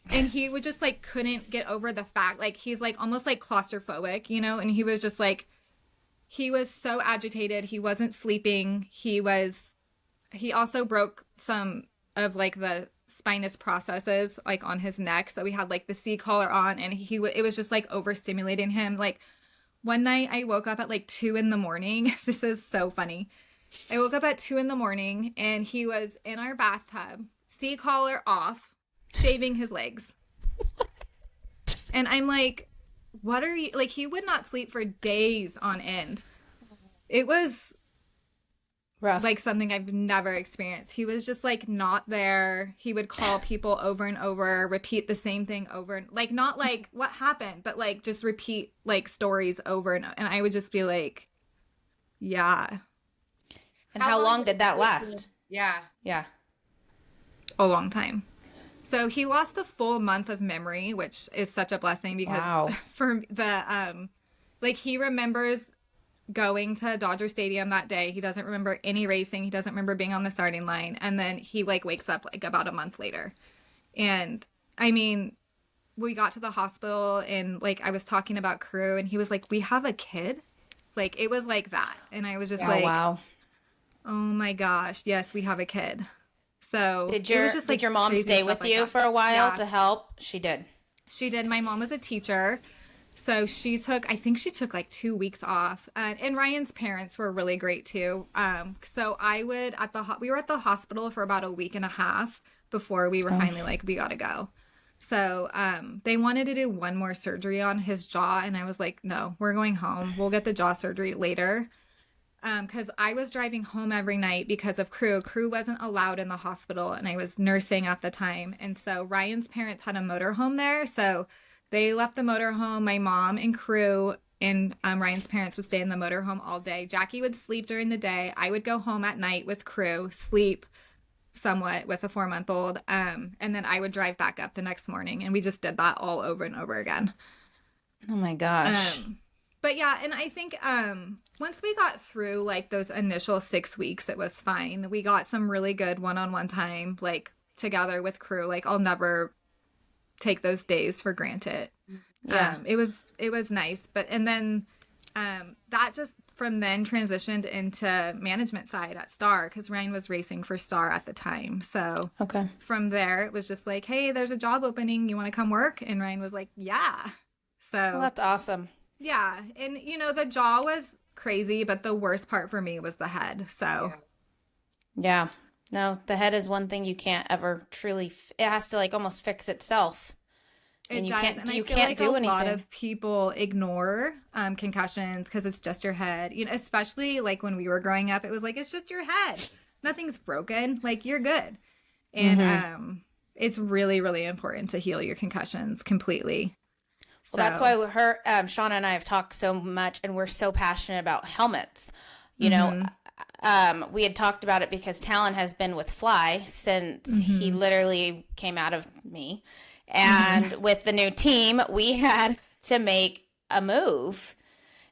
And he would just like couldn't get over the fact, like he's like almost like claustrophobic, you know, and he was just like he was so agitated. He wasn't sleeping. He also broke some of like the spinous processes like on his neck. So we had like the C collar on, and it was just like overstimulating him. Like one night I woke up at like 2 a.m. This is so funny. I woke up at 2 a.m. and he was in our bathtub, C collar off, shaving his legs. And I'm like, what are you, like, he would not sleep for days on end. It was Rough. like something I've never experienced. He was just like not there. He would call people over and over, repeat the same thing over and like not like what happened, but like just repeat like stories over and I would just be like, yeah. And how long did that last? Yeah. Yeah. A long time. So he lost a full month of memory, which is such a blessing because for the like he remembers going to Dodger Stadium that day. He doesn't remember any racing. He doesn't remember being on the starting line. And then he like wakes up like about a month later. And I mean, we got to the hospital and like I was talking about Crew and he was like, "We have a kid?" Like it was like that. And I was just like, wow. "Oh my gosh, yes, we have a kid." So Did it was just like your mom crazy stay stuff with like you that. for a while Yeah. to help? She did. She did. My mom was a teacher. So I think she took like 2 weeks off. And Ryan's parents were really great too. So we were at the hospital for about a week and a half before we were finally like, we gotta go. So they wanted to do one more surgery on his jaw. And I was like, no, we're going home. We'll get the jaw surgery later. Because I was driving home every night because of Crew. Crew wasn't allowed in the hospital, and I was nursing at the time. And so Ryan's parents had a motorhome there, so they left the motorhome. My mom and Crew and Ryan's parents would stay in the motorhome all day. Jackie would sleep during the day. I would go home at night with Crew, sleep somewhat with a 4-month-old, and then I would drive back up the next morning. And we just did that all over and over again. Oh my gosh. But yeah, and I think once we got through like those initial 6 weeks, it was fine. We got some really good one-on-one time, like together with Crew. Like I'll never take those days for granted. Yeah. It was nice. And then that just from then transitioned into management side at Star because Ryan was racing for Star at the time. So from there, it was just like, hey, there's a job opening. You want to come work? And Ryan was like, yeah. So Well, that's awesome. yeah. And, you know, the jaw was crazy, but the worst part for me was the head. So, Yeah. No, the head is one thing you can't ever truly, it has to like almost fix itself. it you does. can't, And I you feel can't like do a anything. lot of people ignore concussions because it's just your head. You know, especially like when we were growing up, it was like, it's just your head. Nothing's broken. Like, you're good. And it's really, really important to heal your concussions completely. Well, that's why Shauna and I have talked so much and we're so passionate about helmets. You know, we had talked about it because Talon has been with Fly since he literally came out of me. And with the new team, we had to make a move.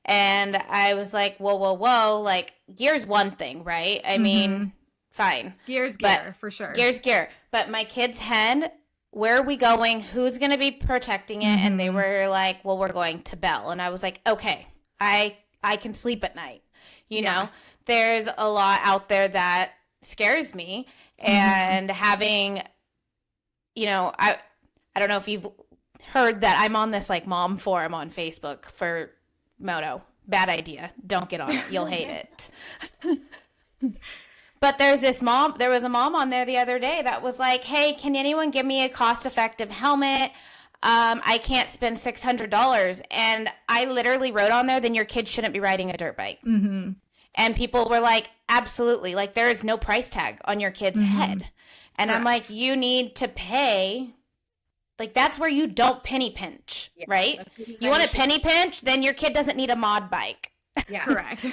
And I was like, whoa. Like, gear's one thing, right? I mean, fine. Gear, for sure. Gear's gear. But my kid's head, where are we going? Who's going to be protecting it? And they were like, well, we're going to Bell. And I was like, okay, I can sleep at night. You Yeah. know, there's a lot out there that scares me, and having, I don't know if you've heard that I'm on this like mom forum on Facebook for moto. Bad idea. Don't get on it. You'll hate it. But there was a mom on there the other day that was like, hey, can anyone give me a cost-effective helmet? I can't spend $600. And I literally wrote on there, then your kid shouldn't be riding a dirt bike. Mm-hmm. And people were like, absolutely. Like, there is no price tag on your kid's head. And I'm like, you need to pay. Like, that's where you don't penny pinch, right? You want to penny pinch, then your kid doesn't need a mod bike. Yeah. Correct.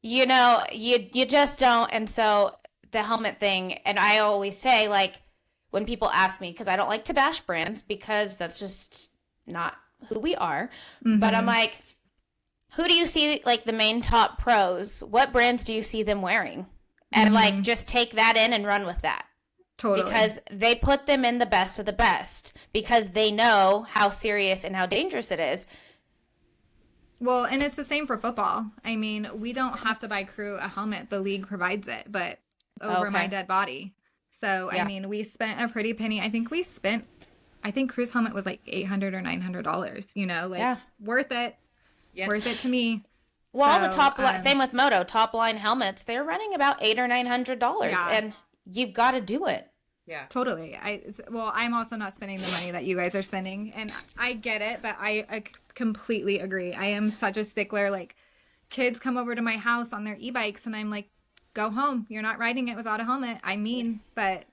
Yeah. You just don't. And so the helmet thing, and I always say, like, when people ask me, because I don't like to bash brands because that's just not who we are. But I'm like, who do you see, like, the main top pros? What brands do you see them wearing? And, like, just take that in and run with that. Totally. Because they put them in the best of the best because they know how serious and how dangerous it is. Well, and it's the same for football. I mean, we don't have to buy Crew a helmet. The league provides it, but over my dead body. So, I mean, we spent a pretty penny. I think Crew's helmet was like $800 or $900, like worth it. Yep. Worth it to me. Well, So, the same with moto, top line helmets, they're running about $800 or $900 and you've got to do it. Yeah, totally. I'm also not spending the money that you guys are spending, and I get it, but I completely agree. I am such a stickler. Like, kids come over to my house on their e-bikes, and I'm like, go home. You're not riding it without a helmet. I mean, but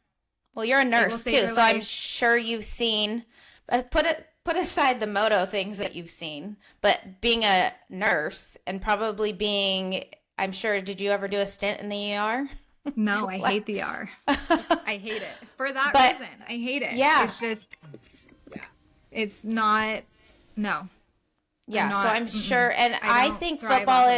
well, you're a nurse too, so I'm sure you've seen. Put aside the moto things that you've seen, but being a nurse and probably being, I'm sure, did you ever do a stint in the ER? No, I hate the ER. I hate it. For that reason. I hate it. Yeah. It's just, it's not, no. Yeah, so I'm sure, and I think football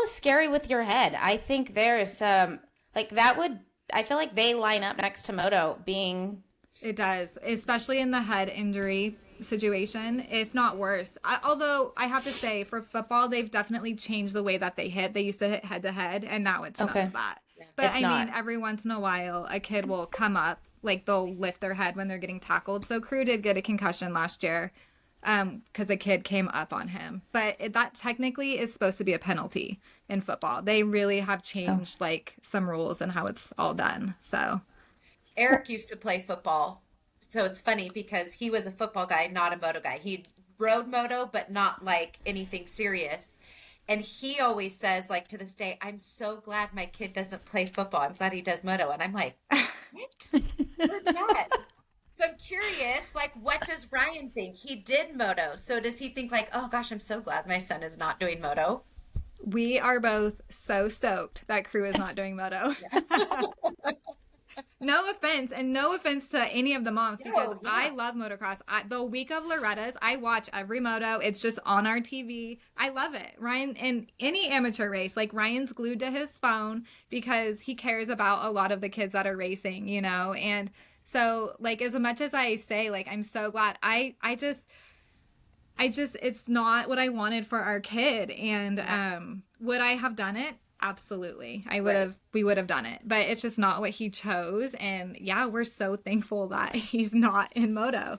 is scary with your head. I think there is some, like, I feel like they line up next to moto being. It does, especially in the head injury situation, if not worse. Although I have to say, for football, they've definitely changed the way that they hit. They used to hit head to head, and now it's none of that. But I mean, every once in a while, a kid will come up, like they'll lift their head when they're getting tackled. So Crew did get a concussion last year because a kid came up on him. But that technically is supposed to be a penalty in football. They really have changed like some rules and how it's all done. So Eric used to play football. So it's funny because he was a football guy, not a moto guy. He rode moto, but not like anything serious. And he always says, like, to this day, I'm so glad my kid doesn't play football. I'm glad he does moto. And I'm like, what? Where's that? So I'm curious, like, what does Ryan think? He did moto. So does he think like, oh gosh, I'm so glad my son is not doing moto? We are both so stoked that Crew is not doing moto. No offense, and no offense to any of the moms, because I love motocross. The week of Loretta's, I watch every moto. It's just on our TV. I love it. Ryan, in any amateur race, like, Ryan's glued to his phone because he cares about a lot of the kids that are racing, and so, like, as much as I say, like, I'm so glad, I just, it's not what I wanted for our kid, and would I have done it? Absolutely. We would have done it, but it's just not what he chose. And we're so thankful that he's not in moto,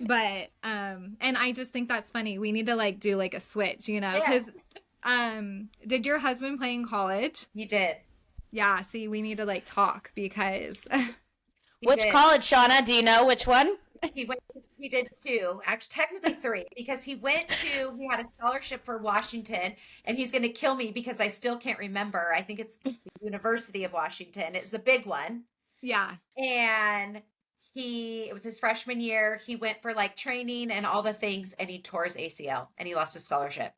but, and I just think that's funny. We need to like do like a switch, cause, did your husband play in college? He did. Yeah. See, we need to like talk because. Which college, Shauna? Do you know which one? He did two, actually technically three, because he had a scholarship for Washington, and he's going to kill me because I still can't remember. I think it's the University of Washington. It's the big one. Yeah. And it was his freshman year. He went for like training and all the things, and he tore his ACL and he lost his scholarship.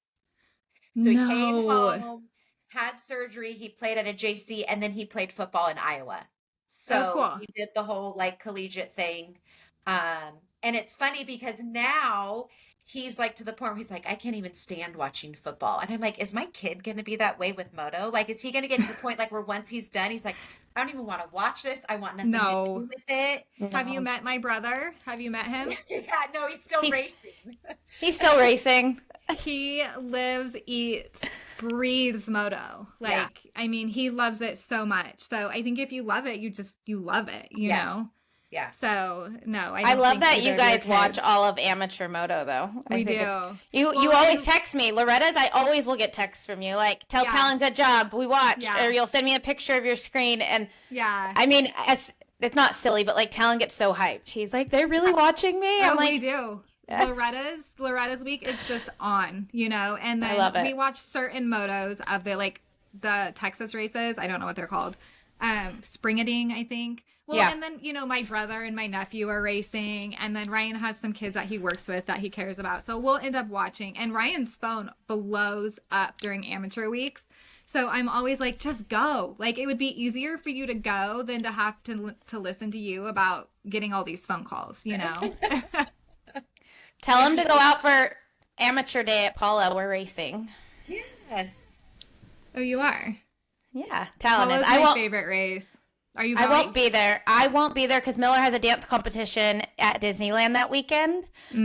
So he came home, had surgery. He played at a JC, and then he played football in Iowa. So he did the whole like collegiate thing. And it's funny because now he's like to the point where he's like, I can't even stand watching football. And I'm like, is my kid going to be that way with moto? Like, is he going to get to the point like where once he's done, he's like, I don't even want to watch this. I want nothing to do with it. No. Have you met my brother? Have you met him? No, he's still racing. He's still racing. He lives, eats, breathes moto. Like, I mean, he loves it so much. So I think if you love it, you love it, you know? Yeah. So no, I love that you guys watch kids. all of amateur moto though. We do. You always text me, Loretta's. I always will get texts from you, like tell Talon good job. We watched, or you'll send me a picture of your screen, and I mean, it's not silly, but like Talon gets so hyped. He's like, they're really watching me. I'm like, we do. Yes. Loretta's week is just on, you know, and I love then it. we watch certain motos of the Texas races. I don't know what they're called. Springading, I think. Well, and then, you know, my brother and my nephew are racing, and then Ryan has some kids that he works with that he cares about. So we'll end up watching, and Ryan's phone blows up during amateur weeks. So I'm always like, just go. Like, it would be easier for you to go than to have to listen to you about getting all these phone calls, you know? tell him to go out for amateur day at Paula. We're racing. Yes. Oh, you are? Yeah, Talon Paula's is. my favorite race. Are you going? I won't be there. I won't be there because Miller has a dance competition at Disneyland that weekend.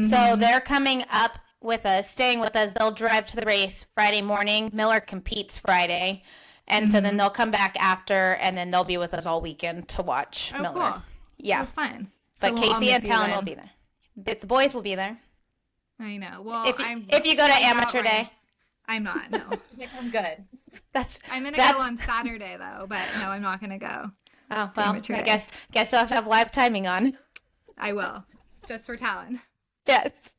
So they're coming up with us, staying with us. They'll drive to the race Friday morning. Miller competes Friday. And so then they'll come back after, and then they'll be with us all weekend to watch Miller. Cool. Yeah. Oh, fun. But So we'll all Casey miss and you Talon then. will be there. The boys will be there. I know. Well, If you go to amateur day. I'm not, no. I'm good. I'm going to go on Saturday, though, but no, I'm not going to go. Oh, well, amateur I day. guess you'll have to have live timing on. I will. Just for Talon. Yes.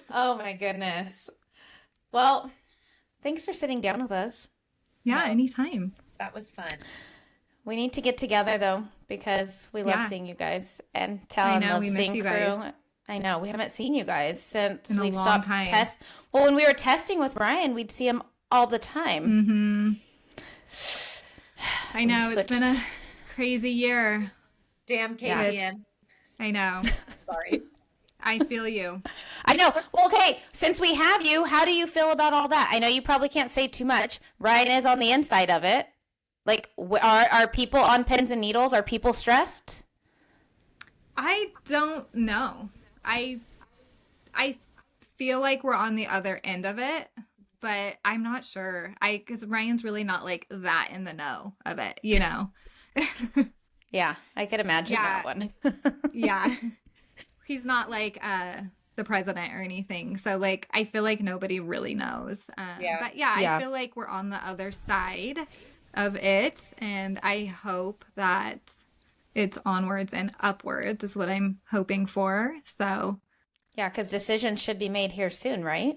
Oh, my goodness. Well, thanks for sitting down with us. Yeah, anytime. That was fun. We need to get together, though, because we love seeing you guys. And Talon loves we miss seeing you crew. guys. I know. We haven't seen you guys since In a we've long stopped time. Well, when we were testing with Ryan, we'd see him all the time. I know. It's been a crazy year. Damn KTM. I know. Sorry. I feel you. I know. Well, okay, since we have you, how do you feel about all that? I know you probably can't say too much. Ryan is on the inside of it. Like, are people on pins and needles? Are people stressed? I don't know. I feel like we're on the other end of it, but I'm not sure. Because Ryan's really not like that in the know of it, you know? Yeah, I could imagine that one. Yeah. He's not like the president or anything. So, like, I feel like nobody really knows. But I feel like we're on the other side of it. And I hope that it's onwards and upwards is what I'm hoping for. So, Yeah, because decisions should be made here soon, right?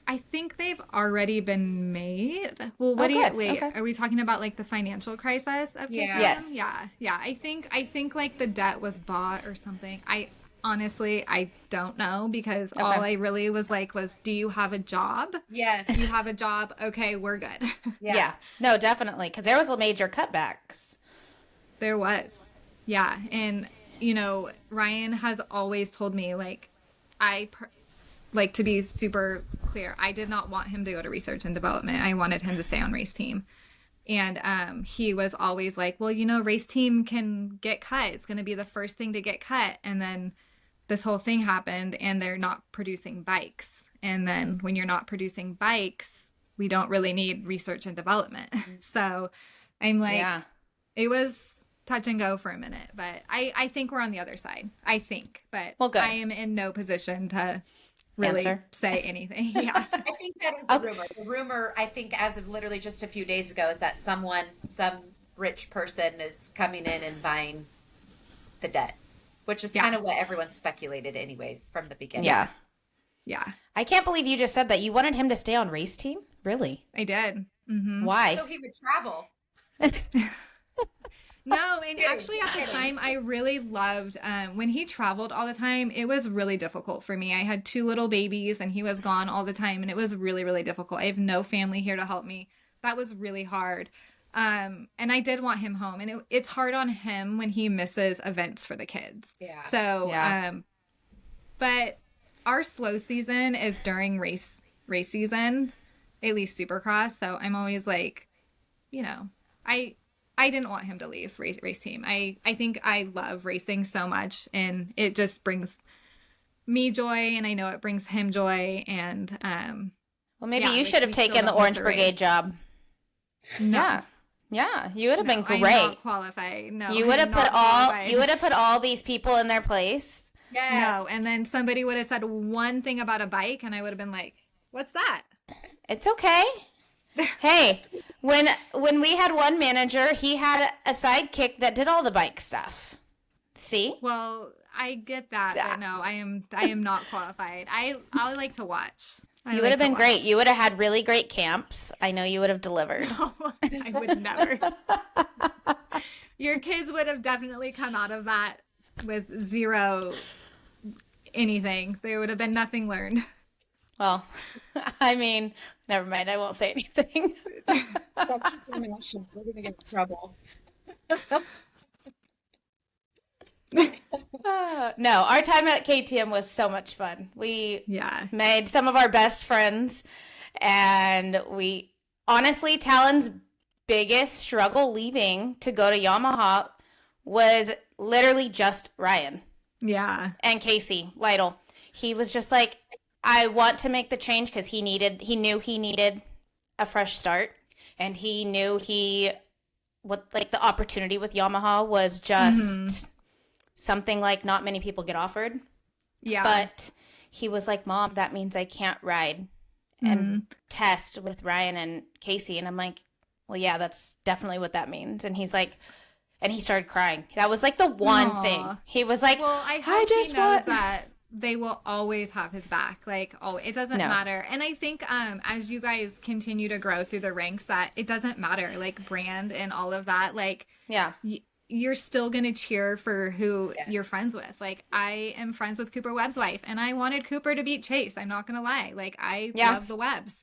I think they've already been made. Well, are we talking about like the financial crisis of KTM? Yes. Yeah. I think like the debt was bought or something. Honestly, I don't know because all I really was, do you have a job? Yes. You have a job. Okay, we're good. Yeah. No, definitely. Because there was major cutbacks. There was. Yeah. And, you know, Ryan has always told me, to be super clear, I did not want him to go to research and development. I wanted him to stay on race team. And he was always like, well, you know, race team can get cut. It's going to be the first thing to get cut. And then this whole thing happened and they're not producing bikes. And then when you're not producing bikes, we don't really need research and development. So I'm like, it was touch and go for a minute. But I think we're on the other side. I think. But I am in no position to really say anything. Yeah. I think that is the rumor. The rumor, I think, as of literally just a few days ago, is that some rich person is coming in and buying the debt, which is kind of what everyone speculated anyways from the beginning. Yeah. I can't believe you just said that. You wanted him to stay on race team? Really? I did. Mm-hmm. Why? So he would travel. No, and actually at the time I really loved when he traveled all the time. It was really difficult for me. I had 2 little babies and he was gone all the time and it was really, really difficult. I have no family here to help me. That was really hard. And I did want him home, and it's hard on him when he misses events for the kids. Yeah. So, but our slow season is during race season, at least Supercross. So I'm always like, you know, I didn't want him to leave race team. I think I love racing so much, and it just brings me joy, and I know it brings him joy. And well, maybe yeah, you like, should have we still taken the don't miss Orange a Brigade race. job. No. Yeah, you would have been No, I'm great. not qualified. No, You would have I'm put not all qualified. you would have put all these people in their place. Yes. No, and then somebody would have said one thing about a bike, and I would have been like, "What's that?" It's okay. Hey, when we had one manager, he had a sidekick that did all the bike stuff. See? Well, I get that, but no, I am not qualified. I like to watch. You would have been great. You would have had really great camps. I know you would have delivered. I would never. Your kids would have definitely come out of that with zero anything. There would have been nothing learned. Well, I mean, never mind. I won't say anything. We're going to get in trouble. No, our time at KTM was so much fun. We Yeah. made some of our best friends, and we honestly, Talon's biggest struggle leaving to go to Yamaha was literally just Ryan Yeah. and Casey Lytle. He was just like, I want to make the change because he knew he needed a fresh start, and he knew the opportunity with Yamaha was just something like not many people get offered. Yeah. But he was like, Mom, that means I can't ride and test with Ryan and Casey. And I'm like, well, yeah, that's definitely what that means. And he's like, and he started crying. That was like the one thing. He was like, well, I hope he knows that they will always have his back. Like, oh, it doesn't matter. And I think as you guys continue to grow through the ranks, that it doesn't matter, like brand and all of that. Like, yeah. You're still going to cheer for who you're friends with. Like, I am friends with Cooper Webb's wife, and I wanted Cooper to beat Chase. I'm not going to lie. Like, I love the Webbs.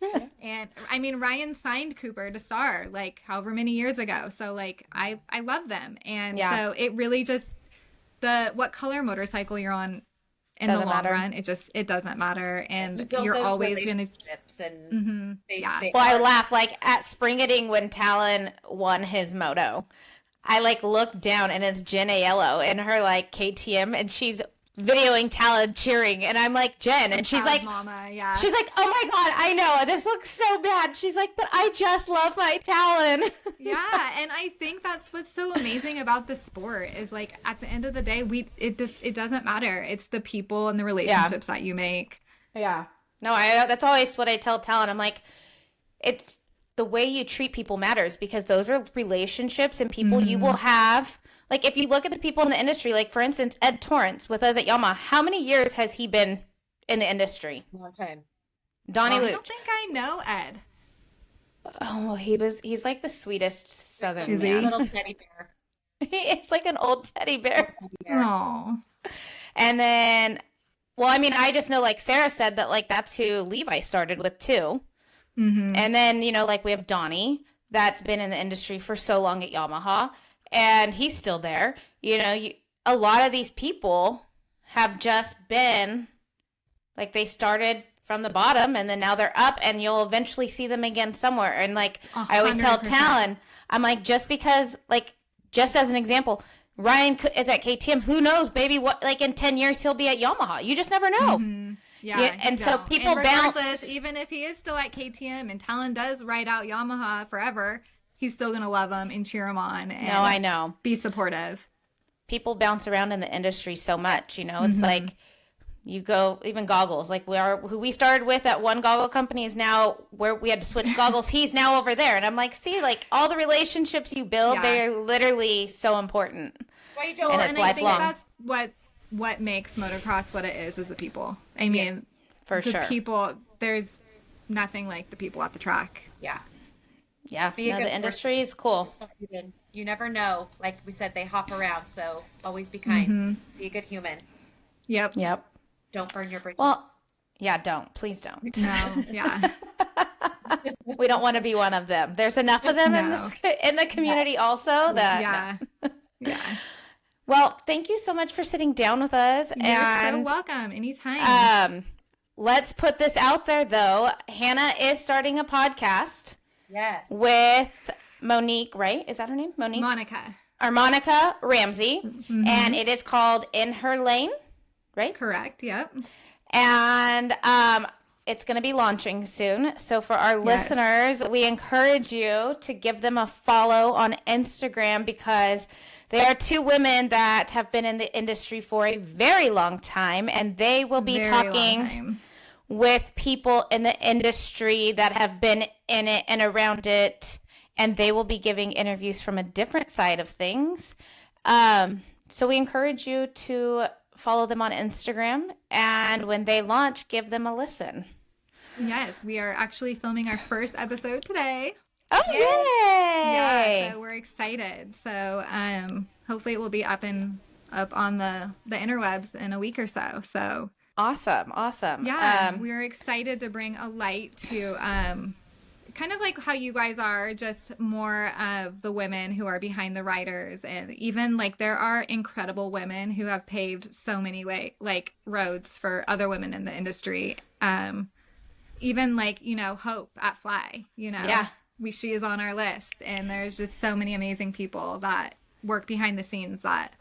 And, I mean, Ryan signed Cooper to Star, like, however many years ago. So, like, I love them. And so it really just, what color motorcycle you're on in the long run, it doesn't matter. And you're always going to... And I laugh, like, at Springading when Talon won his moto. I like look down and it's Jen Aiello in her like KTM, and she's videoing Talon cheering, and I'm like, Jen, and she's like, Mama, she's like, oh my God, I know this looks so bad. She's like, but I just love my Talon. Yeah, and I think that's what's so amazing about the sport is like at the end of the day, it doesn't matter. It's the people and the relationships that you make. Yeah, no, that's always what I tell Talon. I'm like, it's the way you treat people matters, because those are relationships and people you will have. Like, if you look at the people in the industry, like, for instance, Ed Torrance with us at Yamaha, how many years has he been in the industry? Long time. Donnie Luch. I don't think I know Ed. Oh, he's like the sweetest Southern Is he? man. Little teddy bear. It's like an old teddy bear. Oh. And then, well, I mean, I just know, like Sarah said, that, like, that's who Levi started with, too. And then, you know, like, we have Donnie that's been in the industry for so long at Yamaha, and he's still there. You know, a lot of these people have just been, like, they started from the bottom, and then now they're up, and you'll eventually see them again somewhere. And, like, 100%. I always tell Talon, I'm like, just because, like, just as an example, Ryan is at KTM, who knows, baby, what, like, in 10 years he'll be at Yamaha. You just never know. Yeah, and so people bounce. Even if he is still at KTM and Talon does ride out Yamaha forever, he's still gonna love him and cheer him on. And no, I know. Be supportive. People bounce around in the industry so much, you know. It's like you go, even goggles. Like, who we started with at one goggle company is now where we had to switch goggles. He's now over there, and I'm like, see, like, all the relationships you build, they're literally so important. Why you don't? And it's lifelong. I think that's what makes motocross what it is the people. I mean, for the sure. people, there's nothing like the people at the track. Yeah. Yeah. No, the industry is cool. You never know. Like we said, they hop around, so always be kind. Be a good human. Yep. Don't burn your bridges. Well, yeah, don't. Please don't. No. Yeah. We don't want to be one of them. There's enough of them in the community also that. Yeah. Well, thank you so much for sitting down with us. You're so welcome. Anytime. Let's put this out there, though. Hannah is starting a podcast. Yes. With Monique, right? Is that her name? Monica Ramsey. And it is called In Her Lane, right? Correct. Yep. And it's going to be launching soon. So for our listeners, we encourage you to give them a follow on Instagram because they are two women that have been in the industry for a very long time, and they will be talking with people in the industry that have been in it and around it, and they will be giving interviews from a different side of things. So we encourage you to follow them on Instagram, and when they launch, give them a listen. Yes, we are actually filming our first episode today. Oh, yay! Yeah, so we're excited. So hopefully it will be up on the interwebs in a week or so. So awesome. Yeah, we're excited to bring a light to kind of like how you guys are, just more of the women who are behind the riders, and even like there are incredible women who have paved so many roads for other women in the industry. Even like, Hope at Fly, Yeah. She is on our list, and there's just so many amazing people that work behind the scenes that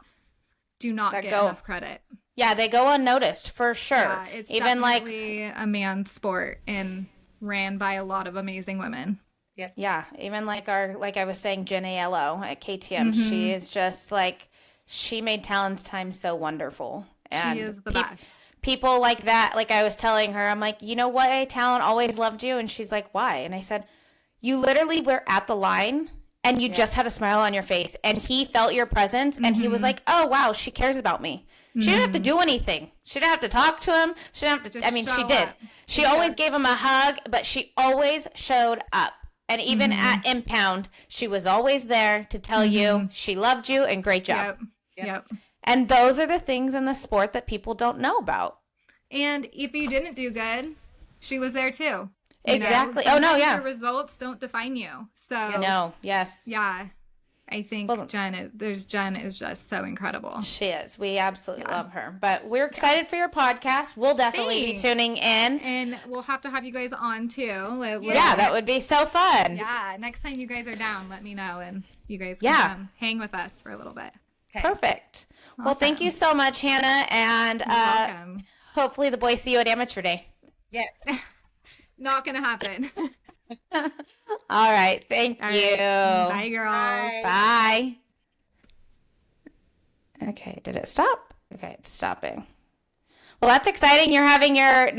do not get enough credit. Yeah, they go unnoticed for sure. Yeah, it's even definitely a man's sport and ran by a lot of amazing women. Yep. Yeah, even like I was saying, Jen Aiello at KTM, she is just like, she made Talon's time so wonderful. And she is the best. People like that, like I was telling her, I'm like, you know what, Talon always loved you. And she's like, why? And I said, you literally were at the line and you just had a smile on your face, and he felt your presence, and he was like, oh, wow, she cares about me. She didn't have to do anything. She didn't have to talk to him. She didn't have to, she did. Up. She always gave him a hug, but she always showed up. And even at Impound, she was always there to tell you she loved you and great job. Yep. And those are the things in the sport that people don't know about. And if you didn't do good, she was there too. Exactly. Oh, no, yeah. Your results don't define you. So No, yes. Yeah. I think Jen is just so incredible. She is. We absolutely love her. But we're excited for your podcast. We'll definitely be tuning in. And we'll have to have you guys on too. Yeah, that would be so fun. Yeah. Next time you guys are down, let me know, and you guys can hang with us for a little bit. Okay. Perfect. Awesome. Well, thank you so much, Hannah. And welcome. Hopefully the boys see you at Amateur Day. Yeah. Not going to happen. All right. Thank you. Bye, girls. Bye. Okay. Did it stop? Okay. It's stopping. Well, that's exciting. You're having your